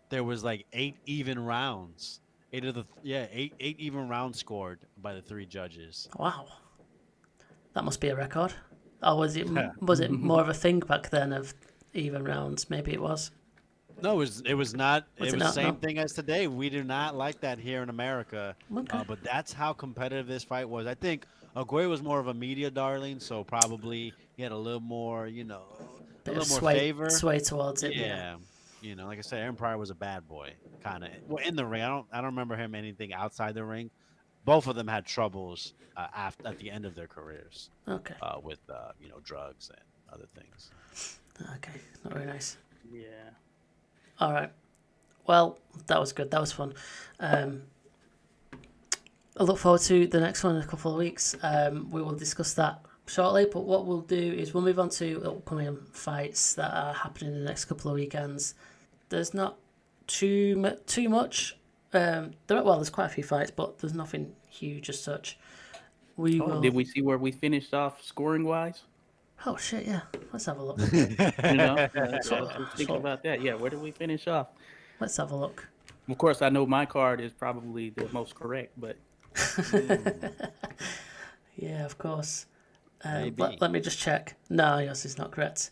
there was like 8 even rounds. Eight even rounds scored by the 3 judges. Wow, that must be a record. Or was it more of a thing back then of even rounds? Maybe it was. No, it was not. Was it it was not? the same No. thing as today. We do not like that here in America. Okay. But that's how competitive this fight was. I think Arguello was more of a media darling, so probably he had a little more, Bit a of little more favor. sway towards it. Yeah. Like I said, Aaron Pryor was a bad boy, kind of. Well, in the ring, I don't remember him anything outside the ring. Both of them had troubles at the end of their careers. Okay. With drugs and other things. Okay. Not very nice. Yeah. All right. Well, that was good. That was fun. I look forward to the next one in a couple of weeks. We will discuss that shortly, but what we'll do is we'll move on to upcoming fights that are happening in the next couple of weekends. There's not too much. There's quite a few fights, but there's nothing huge as such. Did we see where we finished off scoring wise? Oh shit! Yeah, let's have a look. Let's think about that. Yeah, where did we finish off? Let's have a look. Of course, I know my card is probably the most correct, but Yeah, of course. Maybe. Let me just check. No, yours is not correct.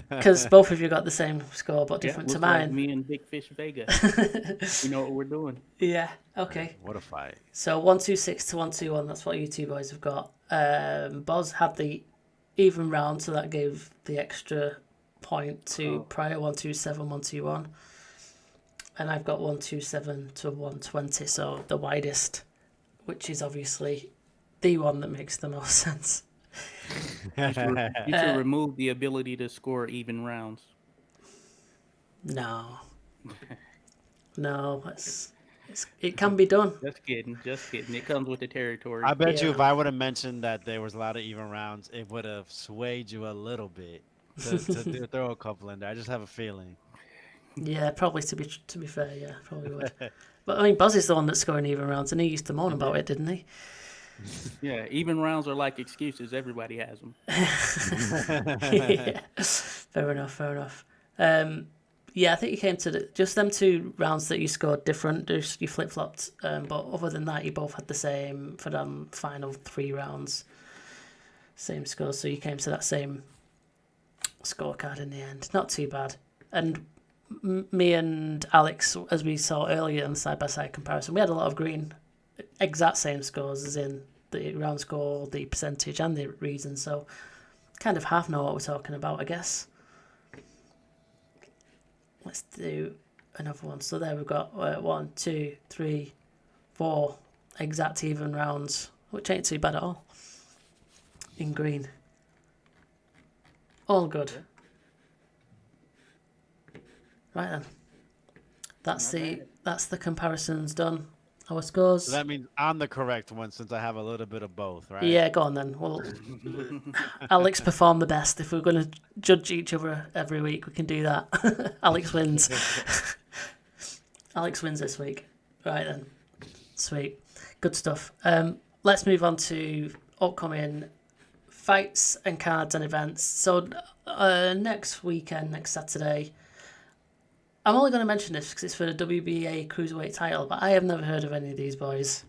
Because both of you got the same score, but different to looks like mine. me and Big Fish Vega. We know what we're doing. Yeah, okay. What a fight. So 126 to 121, that's what you two boys have got. Boz had the even round, so that gave the extra point to Pryor 127, 121. And I've got 127 to 120, so the widest, which is obviously the one that makes the most sense. You should remove the ability to score even rounds. No, it can be done. Just kidding. It comes with the territory. I bet you Yeah. if I would have mentioned that there was a lot of even rounds, it would have swayed you a little bit to throw a couple in there. I just have a feeling. Yeah, probably to be fair, yeah, probably would. But I mean, Buzz is the one that's scoring even rounds, and he used to moan about it, didn't he? Yeah, even rounds are like excuses. Everybody has them. Yeah, fair enough. Yeah, I think you came to just them 2 rounds that you scored different. Just you flip flopped, but other than that, you both had the same for them final 3 rounds, same score. So you came to that same scorecard in the end. Not too bad. And me and Alex, as we saw earlier in the side-by-side comparison, we had a lot of green, exact same scores as in the round score, the percentage, and the reason. So kind of half know what we're talking about, I guess. Let's do another one. So there we've got 1, 2, 3, 4 exact even rounds, which ain't too bad at all. In green. All good. Right then. That's the comparisons done. Our scores. So that means I'm the correct one since I have a little bit of both, right? Yeah, go on then. Well, Alex performed the best. If we're going to judge each other every week, we can do that. Alex wins. Alex wins this week. Right then. Sweet. Good stuff. Let's move on to upcoming fights and cards and events. So next weekend, next Saturday, I'm only going to mention this because it's for the WBA Cruiserweight title, but I have never heard of any of these boys,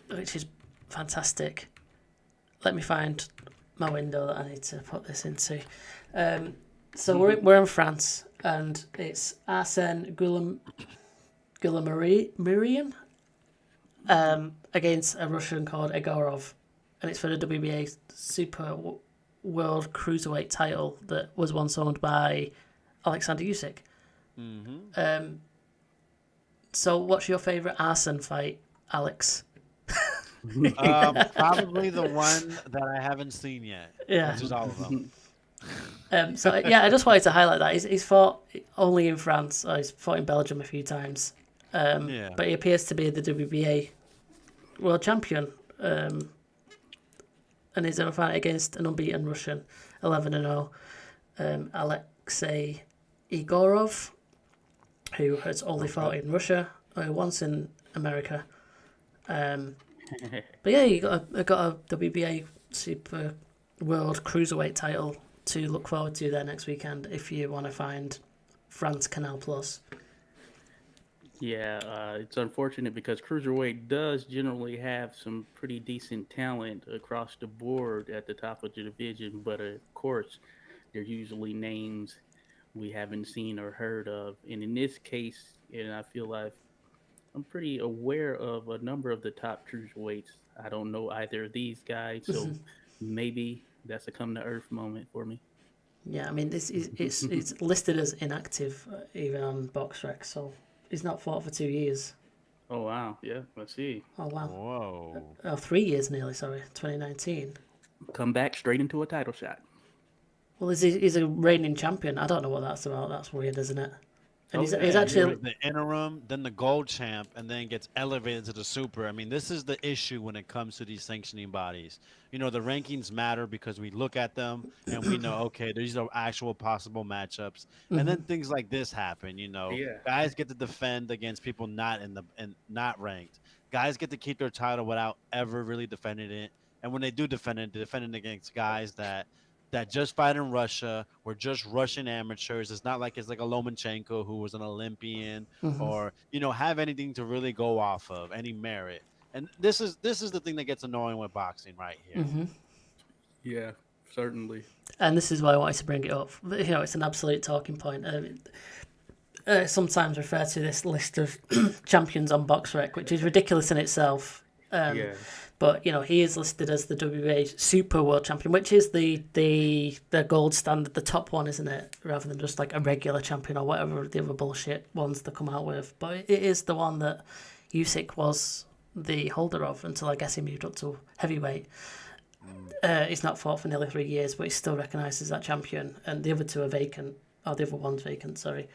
which is fantastic. Let me find my window that I need to put this into. So we're in France, and it's Arsène Goulamirian against a Russian called Egorov, and it's for the WBA Super World Cruiserweight title that was once owned by Alexander Usyk. Mm-hmm. So what's your favourite Arsene fight, Alex? Probably the one that I haven't seen yet, Yeah. which is all of them. So yeah, I just wanted to highlight that he's fought only in France. Or he's fought in Belgium a few times, Yeah. but he appears to be the WBA world champion. And he's in a fight against an unbeaten Russian, 11-0, Alexei Igorov, who has only fought in Russia, once in America. But yeah, you got a WBA Super World Cruiserweight title to look forward to there next weekend if you want to find France Canal Plus. Yeah, it's unfortunate because cruiserweight does generally have some pretty decent talent across the board at the top of the division, but of course, they're usually names we haven't seen or heard of. And in this case, and I feel like I'm pretty aware of a number of the top cruiserweights. I don't know either of these guys, so maybe that's a come to earth moment for me. Yeah, I mean, it's listed as inactive even on BoxRec, so he's not fought for 2 years. Oh wow, yeah, let's see. Oh wow. Whoa. Oh, 3 years nearly. Sorry, 2019. Come back straight into a title shot. Well, he's a reigning champion. I don't know what that's about. That's weird, isn't it? And he's He actually was the interim, then the gold champ, and then gets elevated to the super. I mean, this is the issue when it comes to these sanctioning bodies. You know, the rankings matter because we look at them and we know, okay, these are actual possible matchups. And then things like this happen. You know, Yeah. guys get to defend against people not not ranked. Guys get to keep their title without ever really defending it. And when they do defend it, they defend it against guys that just fight in Russia. We're just Russian amateurs. It's not like it's like a Lomachenko who was an Olympian or have anything to really go off of, any merit. And this is the thing that gets annoying with boxing right here. Yeah, certainly. and this is why I wanted to bring it up. You know, it's an absolute talking point. Sometimes refer to this list of champions on BoxRec, which is ridiculous in itself. Yeah. But you know, he is listed as the WBA Super World Champion, which is the gold standard, the top one, isn't it? Rather than just like a regular champion or whatever the other bullshit ones they come out with. But it is the one that Usyk was the holder of until I guess he moved up to heavyweight. He's not fought for nearly 3 years, but he's still recognised as that champion. And the other two are vacant. Or the other one's vacant, sorry.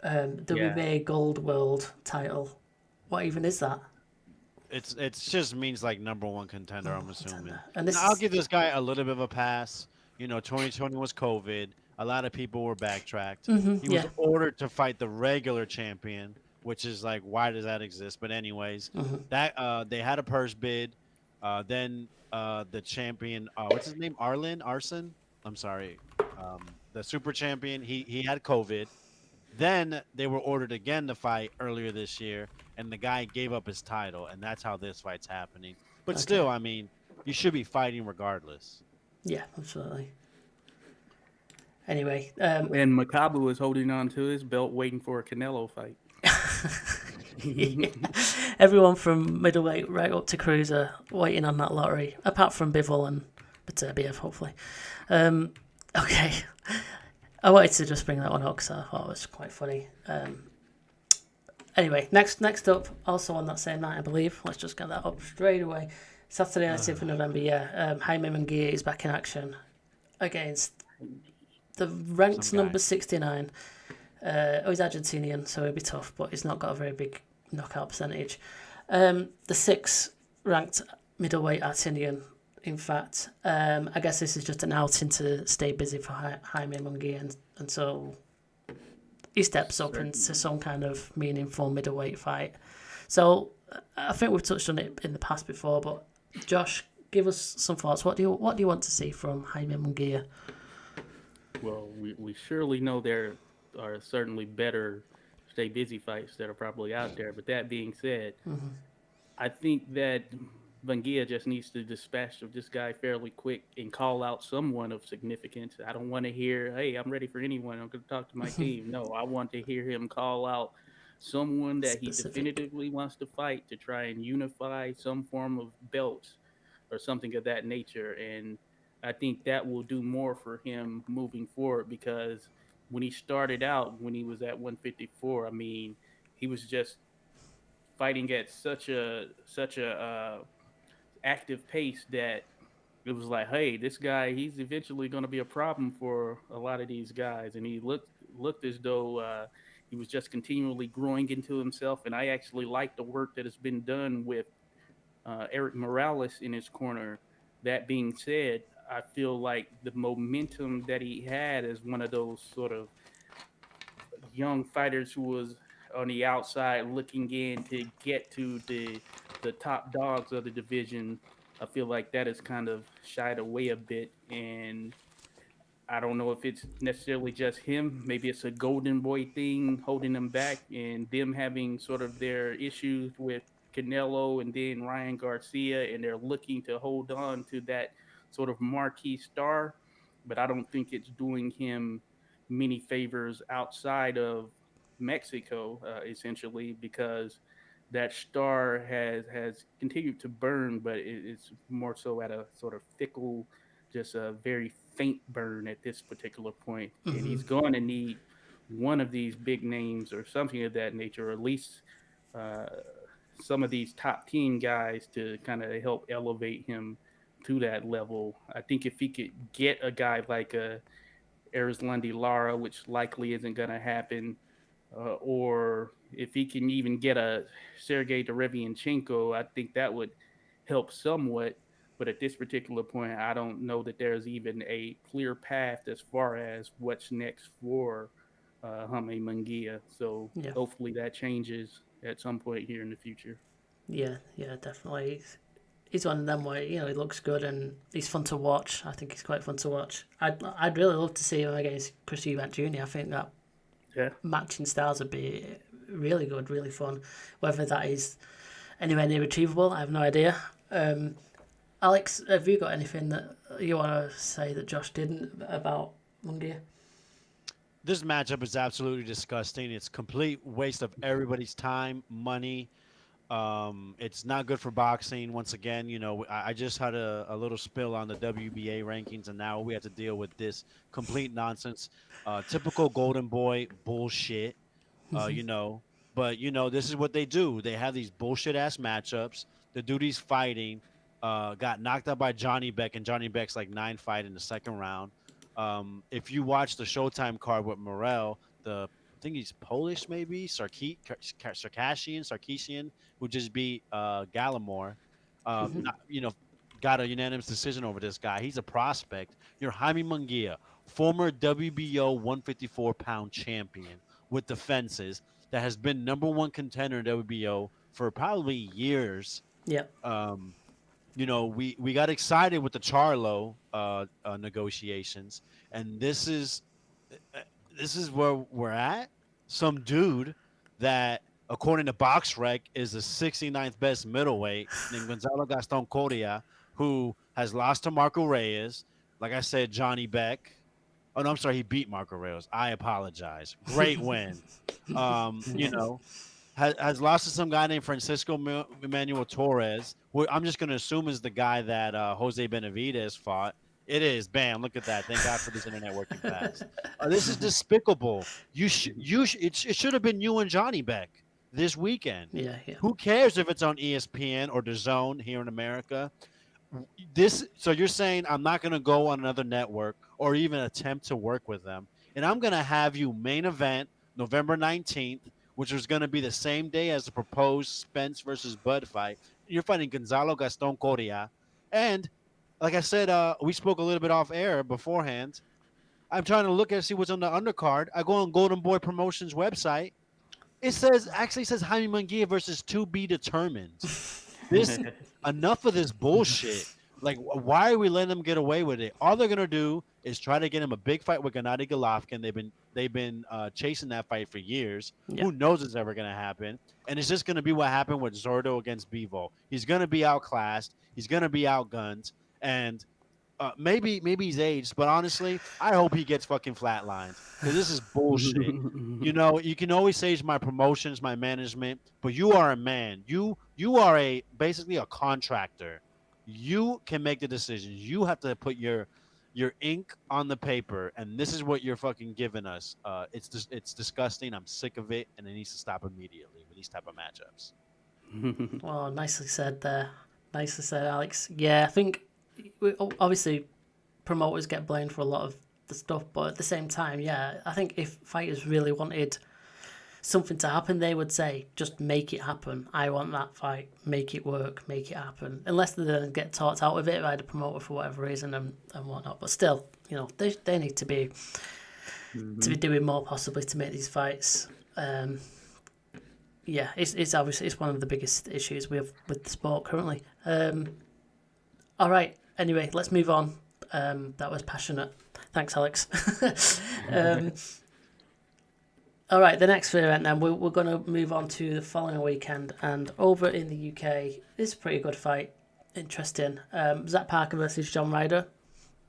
WBA Gold World title. What even is that? It's just means like number one contender, I'm assuming. And this Now, I'll give this guy a little bit of a pass. You know, 2020 was COVID. A lot of people were backtracked. He was ordered to fight the regular champion, which is like, why does that exist? But anyways, that they had a purse bid. Then the champion, what's his name? Arson. I'm sorry. The super champion. He had COVID. Then they were ordered again to fight earlier this year, and the guy gave up his title, and that's how this fight's happening. But still, I mean, you should be fighting regardless. Yeah, absolutely. Anyway, And Makabu is holding on to his belt, waiting for a Canelo fight. everyone from middleweight right up to cruiser waiting on that lottery, apart from Bivol and Beterbiev, hopefully. Okay. I wanted to just bring that one up because I thought it was quite funny. Anyway, next up, also on that same night, I believe. Let's just get that up straight away. Saturday, 19th of November, Jaime Munguia is back in action against the ranked number 69. He's Argentinian, so it'll be tough, but he's not got a very big knockout percentage. The 6th ranked middleweight Argentinian. In fact, I guess this is just an outing to stay busy for Jaime Munguia until he steps up into some kind of meaningful middleweight fight. So I think we've touched on it in the past before, but Josh, give us some thoughts. What do you want to see from Jaime Munguia? Well, we surely know there are certainly better stay busy fights that are probably out there. But that being said, I think that Munguia just needs to dispatch of this guy fairly quick and call out someone of significance. I don't want to hear, hey, I'm ready for anyone. I'm going to talk to my team. No, I want to hear him call out someone that he definitively wants to fight to try and unify some form of belt or something of that nature. And I think that will do more for him moving forward because when he started out, when he was at 154, I mean, he was just fighting at such a active pace that it was like, hey, this guy, he's eventually going to be a problem for a lot of these guys. And he looked as though he was just continually growing into himself. And I actually like the work that has been done with Eric Morales in his corner. That being said, I feel like the momentum that he had as one of those sort of young fighters who was on the outside looking in to get to the top dogs of the division. I feel like that has kind of shied away a bit, and I don't know if it's necessarily just him. Maybe it's a golden boy thing holding them back, and them having sort of their issues with Canelo and then Ryan Garcia, and they're looking to hold on to that sort of marquee star. But I don't think it's doing him many favors outside of Mexico, essentially, because that star has continued to burn, but it's more so at a sort of fickle, just a very faint burn at this particular point. And Hmm. he's going to need one of these big names or something of that nature, or at least uh, some of these top team guys to kind of help elevate him to that level. I think if he could get a guy like Arislandi Lara, which likely isn't going to happen, or if he can even get a Sergey Derevianchenko, I think that would help somewhat. But at this particular point, I don't know that there's even a clear path as far as what's next for Jaime Munguia. So Yeah, hopefully that changes at some point here in the future. yeah, yeah, definitely. He's one of them where he looks good and he's fun to watch. I think he's quite fun to watch. I'd really love to see him against Chris Eubank Jr. I think that Yeah. matching styles would be really good, really fun. Whether that is anywhere near achievable, I have no idea. Alex, have you got anything that you want to say that Josh didn't about Mungia? This matchup is absolutely disgusting. It's complete waste of everybody's time, money. It's not good for boxing. Once again, I just had a little spill on the WBA rankings, and now we have to deal with this complete nonsense. Typical Golden Boy bullshit. uh, you know. But this is what they do. They have these bullshit ass matchups. The dude's fighting. Got knocked out by Johnny Beck, and Johnny Beck's like 9 fight in the second round. If you watch the Showtime card with Morel, I think he's Polish, maybe Sarkisian, who just beat Gallimore. Not, got a unanimous decision over this guy. He's a prospect. You're Jaime Munguia, former WBO 154-pound champion with defenses that has been number one contender in WBO for probably years. Yeah. Um, we got excited with the Charlo negotiations, and uh, this is where we're at. Some dude that, according to BoxRec, is the 69th best middleweight named Gonzalo Gaston Correa, who has lost to Marco Reyes. Like I said, Johnny Beck. Oh no, I'm sorry, he beat Marco Reyes. I apologize. Great win. You know, has lost to some guy named Francisco Emmanuel Torres, who I'm just going to assume is the guy that Jose Benavidez fought. It is. Bam! Look at that. Thank God for this internet working fast. This is despicable. It should have been you and Johnny Beck this weekend. Yeah, yeah. Who cares if it's on ESPN or the Zone here in America? So you're saying I'm not going to go on another network or even attempt to work with them, and I'm going to have you main event November 19th, which was going to be the same day as the proposed Spence versus Bud fight. You're fighting Gonzalo Gaston Correa, and like I said, we spoke a little bit off air beforehand. I'm trying to look and see what's on the undercard. I go on Golden Boy Promotions website. It says Jaime Munguia versus to be determined. This Enough of this bullshit. Like, why are we letting them get away with it? All they're gonna do is try to get him a big fight with Gennady Golovkin. They've been chasing that fight for years. Yeah. Who knows it's ever gonna happen? And it's just gonna be what happened with Zordo against Bevo. He's gonna be outclassed. He's gonna be outgunned. And maybe he's aged, but honestly, I hope he gets fucking flatlined because this is bullshit. You can always say it's my promotions, my management, but you are a man. You are basically a contractor. You can make the decisions. You have to put your ink on the paper, and this is what you're fucking giving us. It's disgusting. I'm sick of it, and it needs to stop immediately with these type of matchups. Well, nicely said there. Nicely said, Alex. Yeah, I think obviously promoters get blamed for a lot of the stuff, but at the same time, yeah, I think if fighters really wanted something to happen, they would say, just make it happen. I want that fight. Make it work. Make it happen. Unless they then get talked out of it by the promoter for whatever reason and whatnot. But still, they need to be doing more possibly to make these fights. Yeah, it's obviously one of the biggest issues we have with the sport currently. All right. Anyway, let's move on. That was passionate. Thanks, Alex. All right, the next event then, we're going to move on to the following weekend. And over in the UK, this is a pretty good fight. Interesting. Zach Parker versus John Ryder.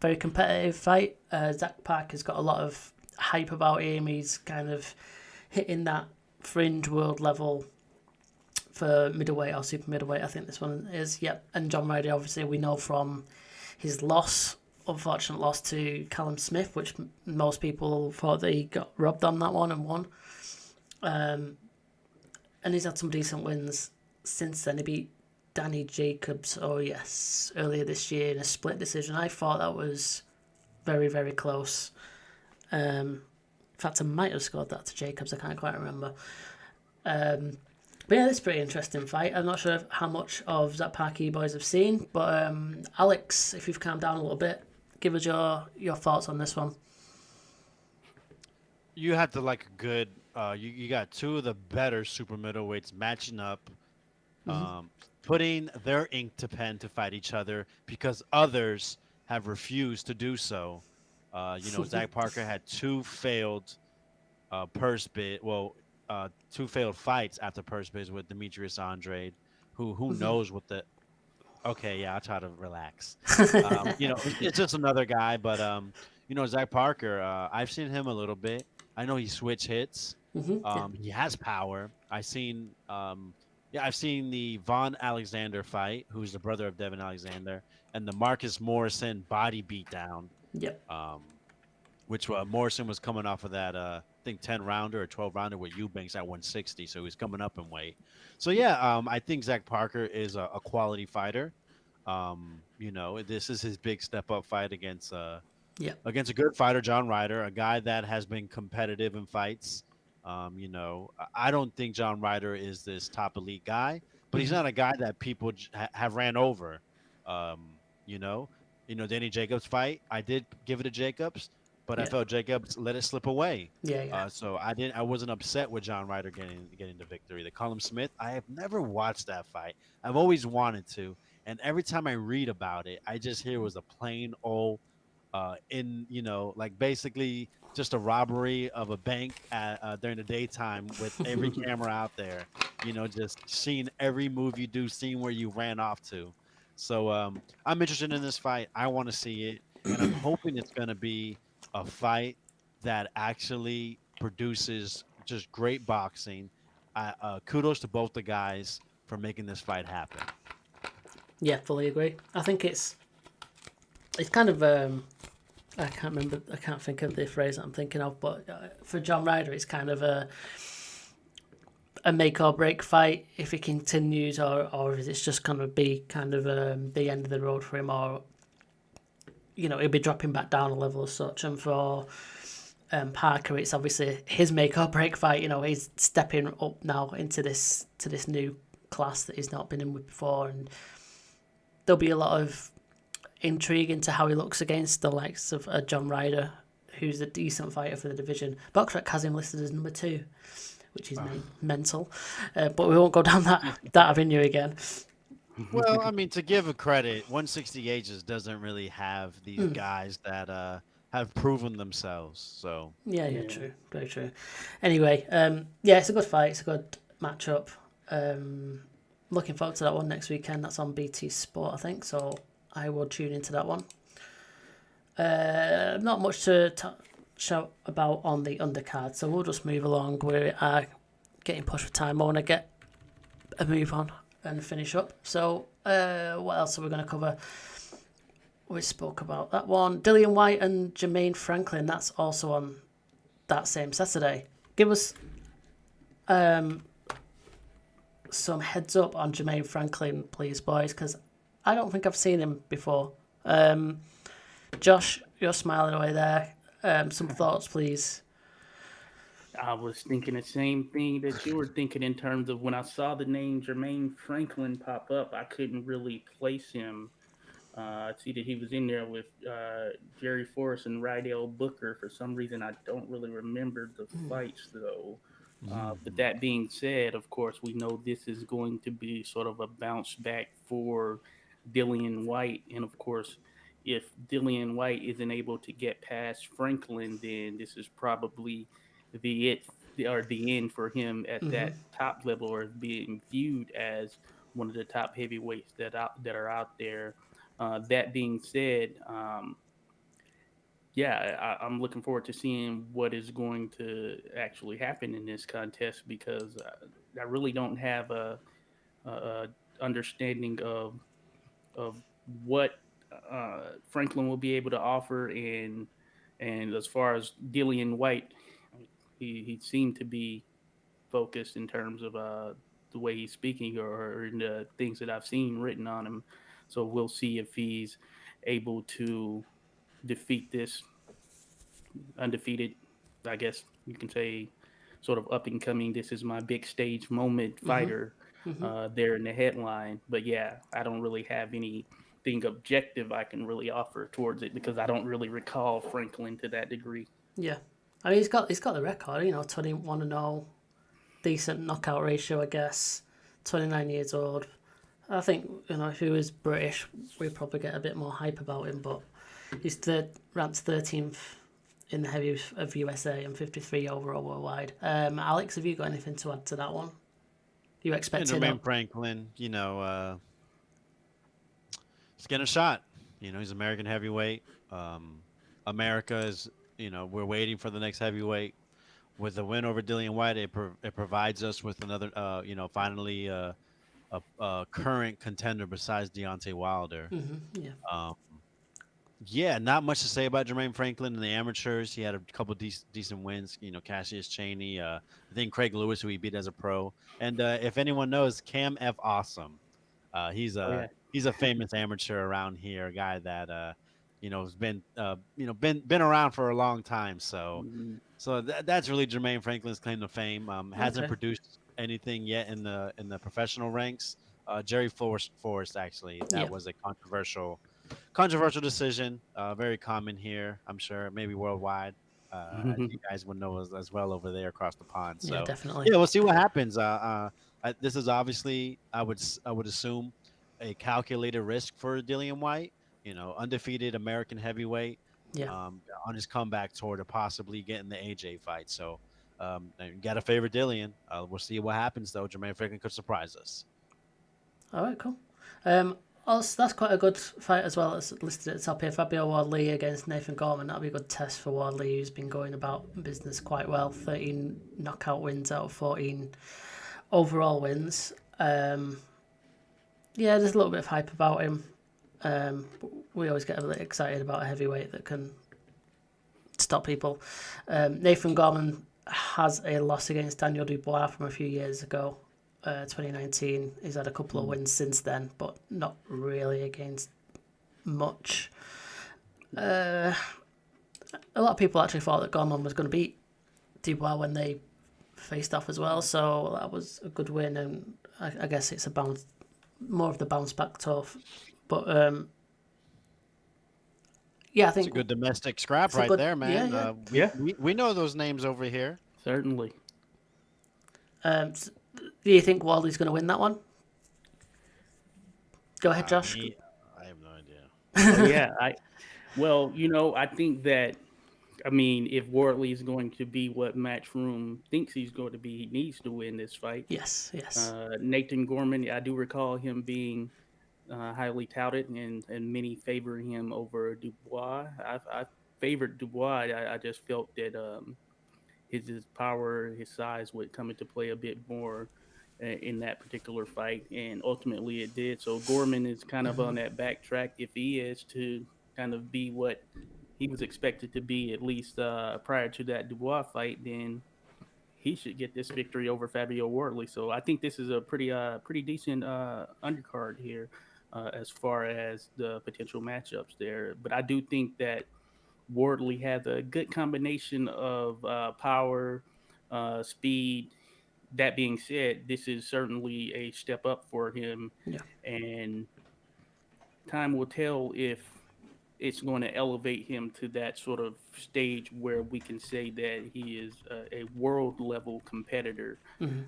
Very competitive fight. Zach Parker's got a lot of hype about him. He's kind of hitting that fringe world level for middleweight or super middleweight, I think this one is. Yep. And John Ryder, obviously, we know from his unfortunate loss to Callum Smith, which most people thought that he got robbed on that one and won. And he's had some decent wins since then. He beat Danny Jacobs, earlier this year in a split decision. I thought that was very, very close. In fact, I might have scored that to Jacobs. I can't quite remember. But yeah, this is a pretty interesting fight. I'm not sure how much of Zach Parker you boys have seen, but Alex, if you've calmed down a little bit, give us your thoughts on this one. You have to like a good. You got two of the better super middleweights matching up, putting their ink to pen to fight each other because others have refused to do so. Zach Parker had two failed purse bid. Well, two failed fights after purse bids with Demetrius Andrade, who knows what the. Okay, yeah, I'll try to relax. It's just another guy, but Zach Parker. I've seen him a little bit. I know he switch hits. He has power. I've seen the Von Alexander fight, who's the brother of Devin Alexander, and the Marcus Morrison body beatdown. Yep. Which Morrison was coming off of that, I think 10-rounder or 12-rounder with Eubanks at 160, so he's coming up in weight. So yeah, I think Zach Parker is a quality fighter. This is his big step-up fight against against a good fighter, John Ryder, a guy that has been competitive in fights. I don't think John Ryder is this top elite guy, but he's not a guy that people have ran over. Danny Jacobs fight, I did give it to Jacobs, but I felt Jacobs let it slip away. So I wasn't upset with John Ryder getting the victory. The Callum Smith, I have never watched that fight. I've always wanted to, and every time I read about it, I just hear it was a plain old basically just a robbery of a bank during the daytime with every camera out there, just seeing every move you do, seeing where you ran off to. So I'm interested in this fight. I want to see it, and I'm hoping it's going to be a fight that actually produces just great boxing. Kudos to both the guys for making this fight happen. Yeah, fully agree. I think it's kind of I can't think of the phrase that I'm thinking of, but for John Ryder, it's kind of a make or break fight if he continues, or if it's just going to be kind of the end of the road for him, or he'll be dropping back down a level as such. And for Parker, it's obviously his make or break fight. He's stepping up now into this new class that he's not been in with before, and there'll be a lot of intrigue into how he looks against the likes of John Ryder, who's a decent fighter for the division. BoxRec has him listed as number 2, which is mental. But we won't go down that avenue again. Well, I mean, to give a credit, 168 just doesn't really have these guys that have proven themselves. So yeah, true, very true. Anyway, it's a good fight. It's a good matchup. Looking forward to that one next weekend. That's on BT Sport, I think. So I will tune into that one. Not much to shout about on the undercard, so we'll just move along. We are getting pushed for time. I want to get a move on and finish up. So what else are we going to cover? We spoke about that one. Dillian White and Jermaine Franklin, that's also on that same Saturday. Give us some heads up on Jermaine Franklin, please, boys, because I don't think I've seen him before. Josh, you're smiling away there. Some thoughts, please. I was thinking the same thing that you were thinking in terms of when I saw the name Jermaine Franklin pop up, I couldn't really place him. I see that he was in there with Jerry Forrest and Rydell Booker. For some reason, I don't really remember the fights though. But that being said, of course, we know this is going to be sort of a bounce back for Dillian White. And of course, if Dillian White isn't able to get past Franklin, then this is probably the it or the end for him at that top level, or being viewed as one of the top heavyweights that are out there. That being said, yeah, I'm looking forward to seeing what is going to actually happen in this contest, because I really don't have a understanding of what Franklin will be able to offer, and as far as Dillian White, he seemed to be focused in terms of the way he's speaking, or in the things that I've seen written on him. So we'll see if he's able to defeat this undefeated, I guess you can say, sort of up and coming, this is my big stage moment fighter there in the headline. But yeah, I don't really have anything objective I can really offer towards it, because I don't really recall Franklin to that degree. Yeah, I mean he's got the record, 21-0, decent knockout ratio, I guess. 29 years old. I think if he was British, we'd probably get a bit more hype about him, but he's ranked 13th in the heavies of USA and 53 overall worldwide. Alex, have you got anything to add to that one? You expecting Jermaine Franklin, he's getting a shot. He's American heavyweight. America is, we're waiting for the next heavyweight. With the win over Dillian White, it provides us with another, finally a current contender besides Deontay Wilder. Yeah. Yeah, not much to say about Jermaine Franklin in the amateurs. He had a couple decent wins. Cassius Chaney. I think Craig Lewis, who he beat as a pro. And if anyone knows, Cam F. Awesome. He's Oh, yeah. a famous amateur around here, a guy that has been around for a long time. So Mhm. that's really Jermaine Franklin's claim to fame. Hasn't Okay. produced anything yet in the professional ranks. Jerry Forrest actually, that Yeah. was a controversial decision. Very common here, I'm sure, maybe worldwide. As you guys would know as well over there across the pond. Yeah, So definitely. yeah, we'll see what happens. This is obviously, I would assume, a calculated risk for Dillian White. Undefeated American heavyweight. Yeah. On his comeback tour to possibly get in the AJ fight. So you got to favor Dillian. We'll see what happens though. Jermaine Franklin could surprise us. All right, cool. Also, that's quite a good fight as well. It's listed at the top here. Fabio Wardley against Nathan Gorman. That'll be a good test for Wardley, who's been going about business quite well. 13 knockout wins out of 14 overall wins. Yeah, there's a little bit of hype about him. We always get a bit excited about a heavyweight that can stop people. Nathan Gorman has a loss against Daniel Dubois from a few years ago. 2019. He's had a couple of wins since then, but not really against much. A lot of people actually thought that Gorman was going to beat Dubois when they faced off as well, so that was a good win, and I guess it's more of the bounce back tough. But yeah, I think it's a good domestic scrap right there, man. We know those names over here. Certainly. Do you think Wardley's going to win that one? Go ahead, Josh. I have no idea. Oh, yeah, I think that, if Wardley is going to be what Matchroom thinks he's going to be, he needs to win this fight. Yes. Nathan Gorman, I do recall him being highly touted, and many favoring him over Dubois. I favored Dubois. I just felt that his power, his size would come into play a bit more in that particular fight, and ultimately it did. So Gorman is kind of on that backtrack. If he is to kind of be what he was expected to be, at least prior to that Dubois fight, then he should get this victory over Fabio Wardley. So I think this is a pretty decent undercard here as far as the potential matchups there. But I do think that Wardley has a good combination of power, speed. That being said, this is certainly a step up for him, Yeah. and time will tell if it's going to elevate him to that sort of stage where we can say that he is a world level competitor. Mhm.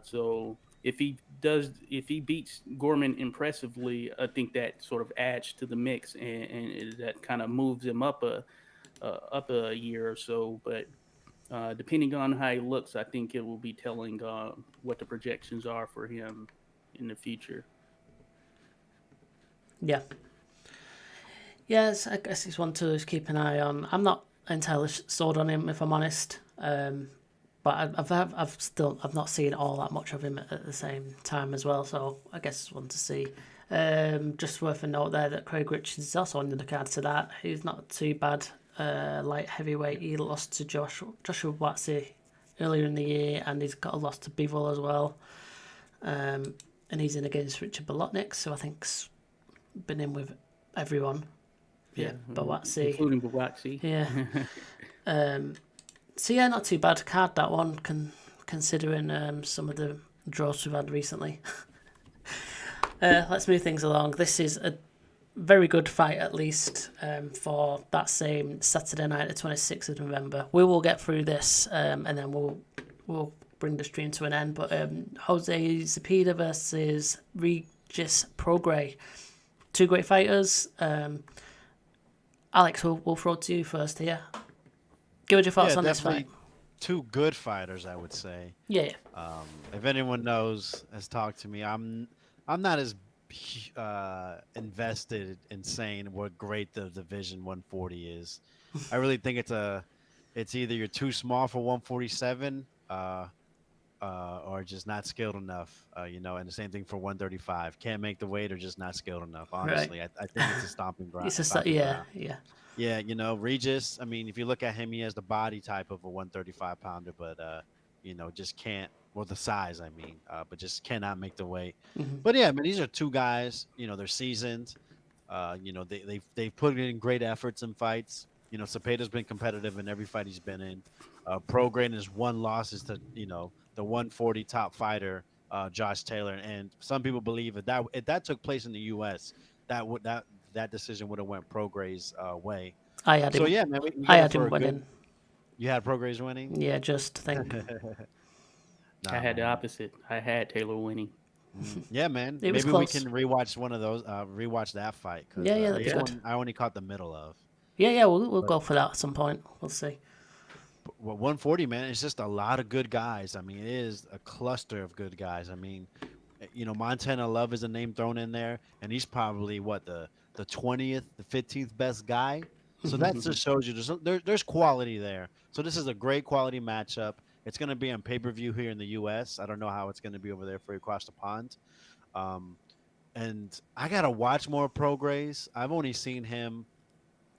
So if he beats Gorman impressively, I think that sort of adds to the mix, and that kind of moves him up a year or so. But depending on how he looks, I think it will be telling what the projections are for him in the future. Yeah. Yes, I guess it's one to keep an eye on. I'm not entirely sold on him, if I'm honest. But I've not seen all that much of him at the same time as well. So I guess it's one to see. Just worth a note there that Craig Richards is also on the card to that. He's not too bad. Light heavyweight, he lost to Joshua Watsi earlier in the year, and he's got a loss to Bivol as well. And he's in against Richard Bolotnick, so I think's been in with everyone. Yeah, Bawatsi. Including Bawatsi. Yeah. So yeah, not too bad card that one, considering some of the draws we've had recently. Let's move things along. This is a very good fight, at least, for that same Saturday night, the 26th of November. We will get through this, and then we'll bring the stream to an end. But Jose Zepeda versus Regis Prograis. Two great fighters. Alex, we'll throw it to you first here. Give us your thoughts on this fight. Two good fighters, I would say. Yeah. If anyone has talked to me, I'm not as invested in saying what great the division 140 is. I really think it's either you're too small for 147, or just not skilled enough, and the same thing for 135. Can't make the weight or just not skilled enough. Honestly, right. I think it's a stomping ground. Yeah. Regis. I mean, if you look at him, he has the body type of a 135 pounder, but just can't. Well, the size, I mean, but just cannot make the weight. Mm-hmm. But yeah, I mean, these are two guys. They're seasoned. They've put in great efforts in fights. Cepeda's been competitive in every fight he's been in. Prograis, his one loss is to the 140 top fighter, Josh Taylor, and some people believe if that took place in the U.S., that decision would have went Prograis' way. I had him. So yeah, man, I had him winning. You had Prograis winning? Yeah, just think. I had the opposite. I had Taylor winning. Yeah, man. Maybe we can rewatch one of those. Rewatch that fight. Yeah, that'd be good. I only caught the middle of. Yeah. We'll go for that at some point. We'll see. Well, 140, man, it's just a lot of good guys. I mean, it is a cluster of good guys. I mean, Montana Love is a name thrown in there, and he's probably the 20th, the 15th best guy. So that just shows you there's quality there. So this is a great quality matchup. It's going to be on pay-per-view here in the U.S. I don't know how it's going to be over there for you across the pond. And I got to watch more Prograis. I've only seen him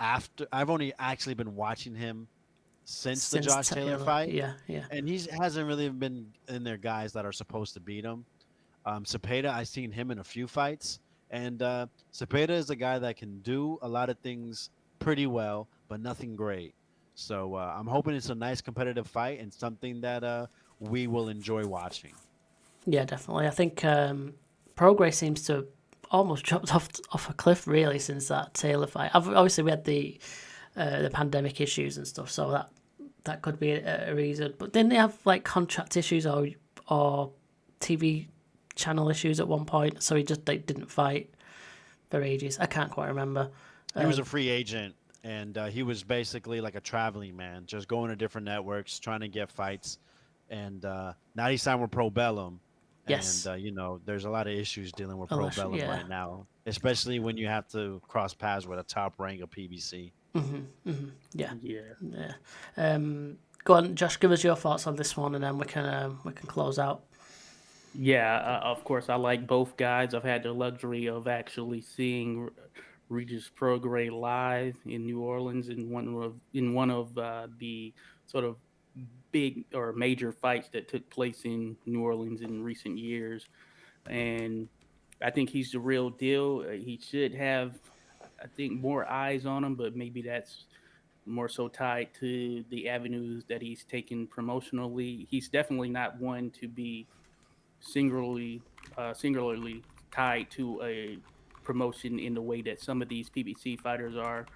I've only actually been watching him since the Josh Taylor fight. Yeah. And he hasn't really been in there guys that are supposed to beat him. Zepeda, I've seen him in a few fights. And Zepeda is a guy that can do a lot of things pretty well, but nothing great. So I'm hoping it's a nice competitive fight and something that we will enjoy watching. Yeah, definitely. I think Prograis seems to almost dropped off a cliff really since that Taylor fight. Obviously, we had the pandemic issues and stuff, so that could be a reason. But didn't they have like contract issues or TV channel issues at one point? So he just didn't fight for ages. I can't quite remember. He was a free agent. And he was basically like a traveling man, just going to different networks, trying to get fights. And now he's signed with Pro Bellum. Yes. And, there's a lot of issues dealing with Pro Bellum right now, especially when you have to cross paths with a top rank of PBC. Yeah. Go on, Josh, give us your thoughts on this one, and then we can close out. Yeah, of course, I like both guys. I've had the luxury of actually seeing Regis Prograis live in New Orleans in one of the sort of big or major fights that took place in New Orleans in recent years, and I think he's the real deal. He should have, I think, more eyes on him, but maybe that's more so tied to the avenues that he's taken promotionally. He's definitely not one to be singularly tied to a promotion in the way that some of these PBC fighters are.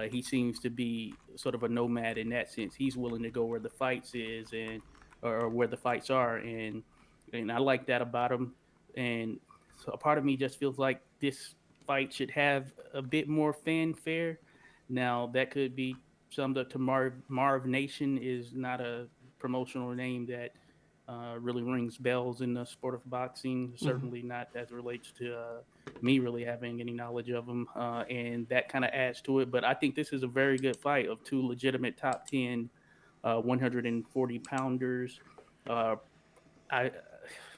He seems to be sort of a nomad in that sense. He's willing to go where the fights is and or where the fights are, and I like that about him. And so a part of me just feels like this fight should have a bit more fanfare. Now that could be summed up to Marv Nation is not a promotional name that really rings bells in the sport of boxing. Mm-hmm. Certainly not as it relates to me really having any knowledge of him, and that kind of adds to it. But I think this is a very good fight of two legitimate top 10 140 pounders. Uh, I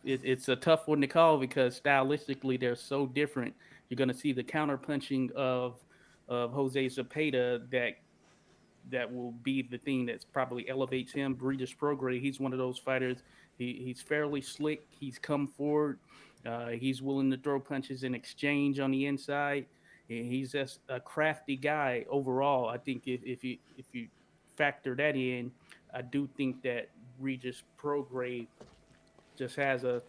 it's a tough one to call because stylistically they're so different. You're going to see the counter punching of Jose Zepeda that will be the thing that's probably elevates him. Regis Prograis, he's one of those fighters. He's fairly slick. He's come forward. He's willing to throw punches in exchange on the inside. And he's just a crafty guy overall. I think if you factor that in, I do think that Regis Prograis just has a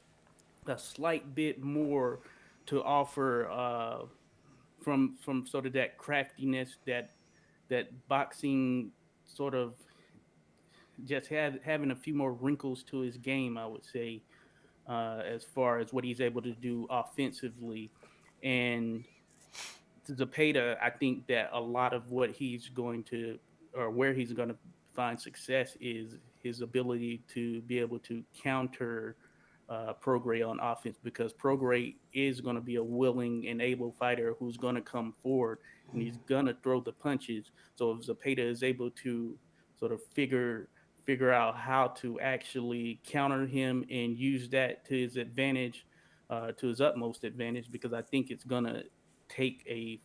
slight bit more to offer from sort of that craftiness that boxing sort of just having a few more wrinkles to his game, I would say, as far as what he's able to do offensively. And Zepeda, I think that a lot of what he's going to, or where he's going to find success is his ability to be able to counter Prograis on offense because Prograis is going to be a willing and able fighter who's going to come forward and he's going to throw the punches. So if Zepeda is able to sort of figure out how to actually counter him and use that to his advantage, to his utmost advantage, because I think it's going to take a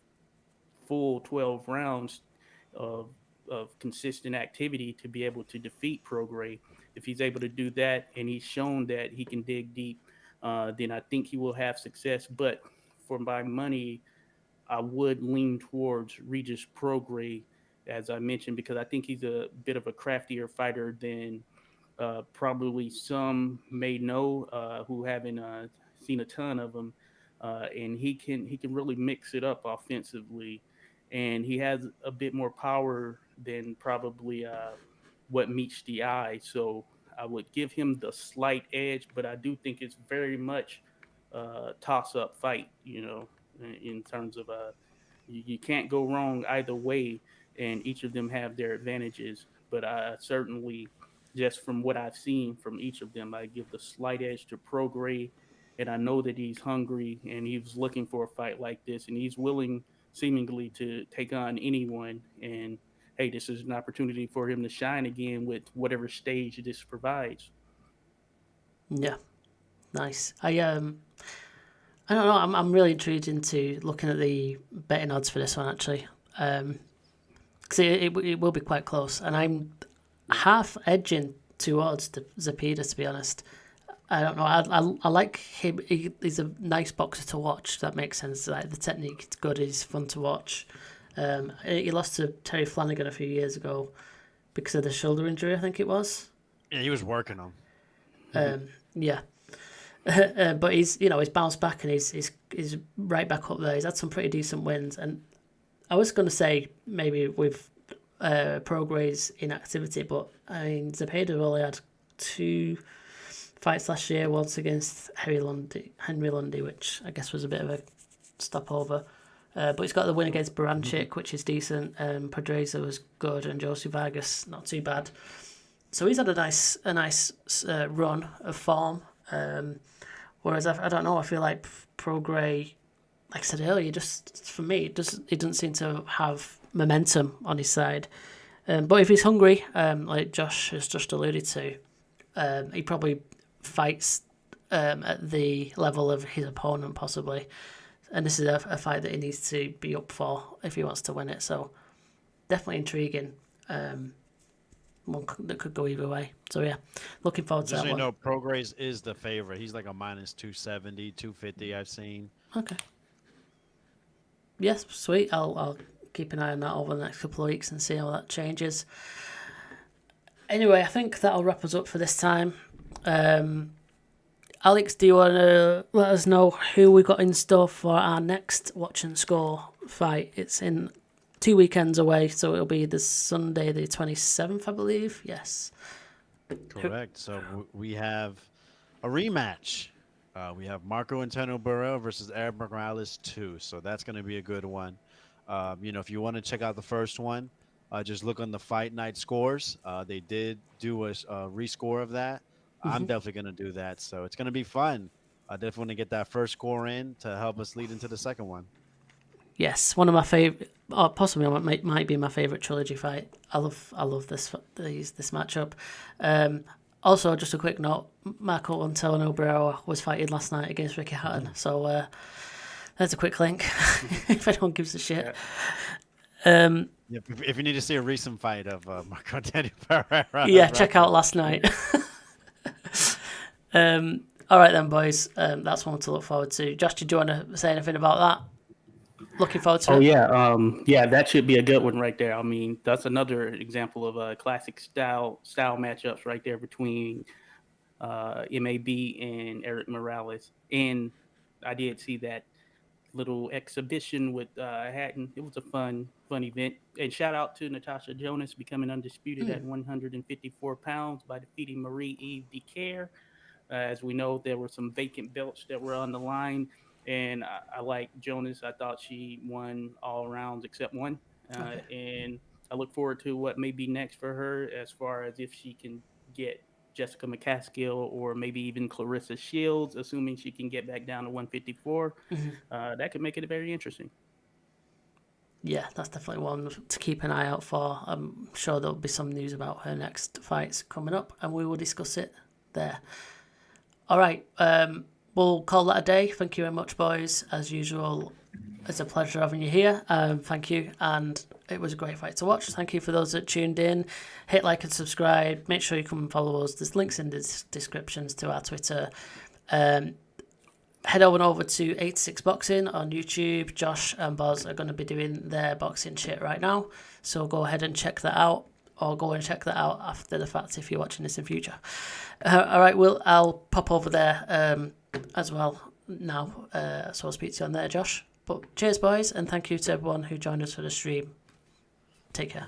full 12 rounds of consistent activity to be able to defeat Prograis. If he's able to do that and he's shown that he can dig deep, then I think he will have success. But for my money, I would lean towards Regis Prograis, as I mentioned, because I think he's a bit of a craftier fighter than probably some may know who haven't seen a ton of him, and he can really mix it up offensively, and he has a bit more power than probably what meets the eye. So I would give him the slight edge, but I do think it's very much a toss up fight. In terms of you can't go wrong either way, and each of them have their advantages. But I certainly, just from what I've seen from each of them, I give the slight edge to Prograis, and I know that he's hungry and he's looking for a fight like this, and he's willing, seemingly, to take on anyone. And hey, this is an opportunity for him to shine again with whatever stage this provides. Yeah, nice. I don't know. I'm really intrigued into looking at the betting odds for this one actually, because it will be quite close, and I'm half edging towards the Zepeda, to be honest. I don't know. I like him. He's a nice boxer to watch. That makes sense. Like the technique is good. He's fun to watch. He lost to Terry Flanagan a few years ago because of the shoulder injury, I think it was. Yeah, he was working them. Yeah. But he's bounced back and he's right back up there. He's had some pretty decent wins, and I was going to say maybe with Prograis' inactivity, but I mean Zepeda only had 2 fights last year. Once against Henry Lundy, which I guess was a bit of a stopover. But he's got the win against Baranchik, which is decent. Pedraza was good, and Josie Vargas not too bad. So he's had a nice run of form. Whereas I don't know, I feel like Prograis, like I said earlier, just for me, he doesn't seem to have momentum on his side. But if he's hungry, like Josh has just alluded to, he probably fights at the level of his opponent possibly. And this is a fight that he needs to be up for if he wants to win it. So definitely intriguing. that could go either way. So yeah, looking forward to Just that so you one. know, Prograis is the favorite. He's like a minus 270, 250 I've seen. Okay. Yes, sweet. I'll keep an eye on that over the next couple of weeks and see how that changes. Anyway, I think that'll wrap us up for this time. Alex, do you want to let us know who we got in store for our next Watch and Score fight? It's in 2 weekends away, so it'll be this Sunday, the 27th, I believe. Yes. Correct. So we have a rematch. We have Marco Antonio Barrera versus Arab Morales 2. So that's going to be a good one. If you want to check out the first one, just look on the Fight Night scores. They did do a rescore of that. I'm definitely going to do that. So it's going to be fun. I definitely want to get that first score in to help us lead into the second one. Yes, one of my favorite, or possibly might be my favorite trilogy fight. I love this matchup. Also, just a quick note: Marco Antonio Barrera was fighting last night against Ricky Hatton. So there's a quick link if anyone gives a shit. Yeah. If you need to see a recent fight of Marco Antonio Barrera, yeah, check out last night. All right then, boys. That's one to look forward to. Josh, did you want to say anything about that? Looking forward to it. Yeah, that should be a good one right there. I mean, that's another example of classic style matchups right there between MAB and Eric Morales. And I did see that little exhibition with Hatton. It was a fun event. And shout out to Natasha Jonas becoming undisputed at 154 pounds by defeating Marie-Eve DeCare. As we know, there were some vacant belts that were on the line. And I like Jonas. I thought she won all rounds except one. And I look forward to what may be next for her as far as if she can get Jessica McCaskill or maybe even Clarissa Shields, assuming she can get back down to 154. That could make it very interesting. Yeah, that's definitely one to keep an eye out for. I'm sure there'll be some news about her next fights coming up, and we will discuss it there. All right, we'll call that a day. Thank you very much, boys. As usual, it's a pleasure having you here. Thank you, and it was a great fight to watch. Thank you for those that tuned in. Hit like and subscribe. Make sure you come and follow us. There's links in the descriptions to our Twitter. Head over to 86 Boxing on YouTube. Josh and Boz are going to be doing their boxing shit right now, so go ahead and check that out, or go and check that out after the fact if you're watching this in future. All right, I'll pop over there as well now, so I'll speak to you on there, Josh. But cheers, boys, and thank you to everyone who joined us for the stream. Take care.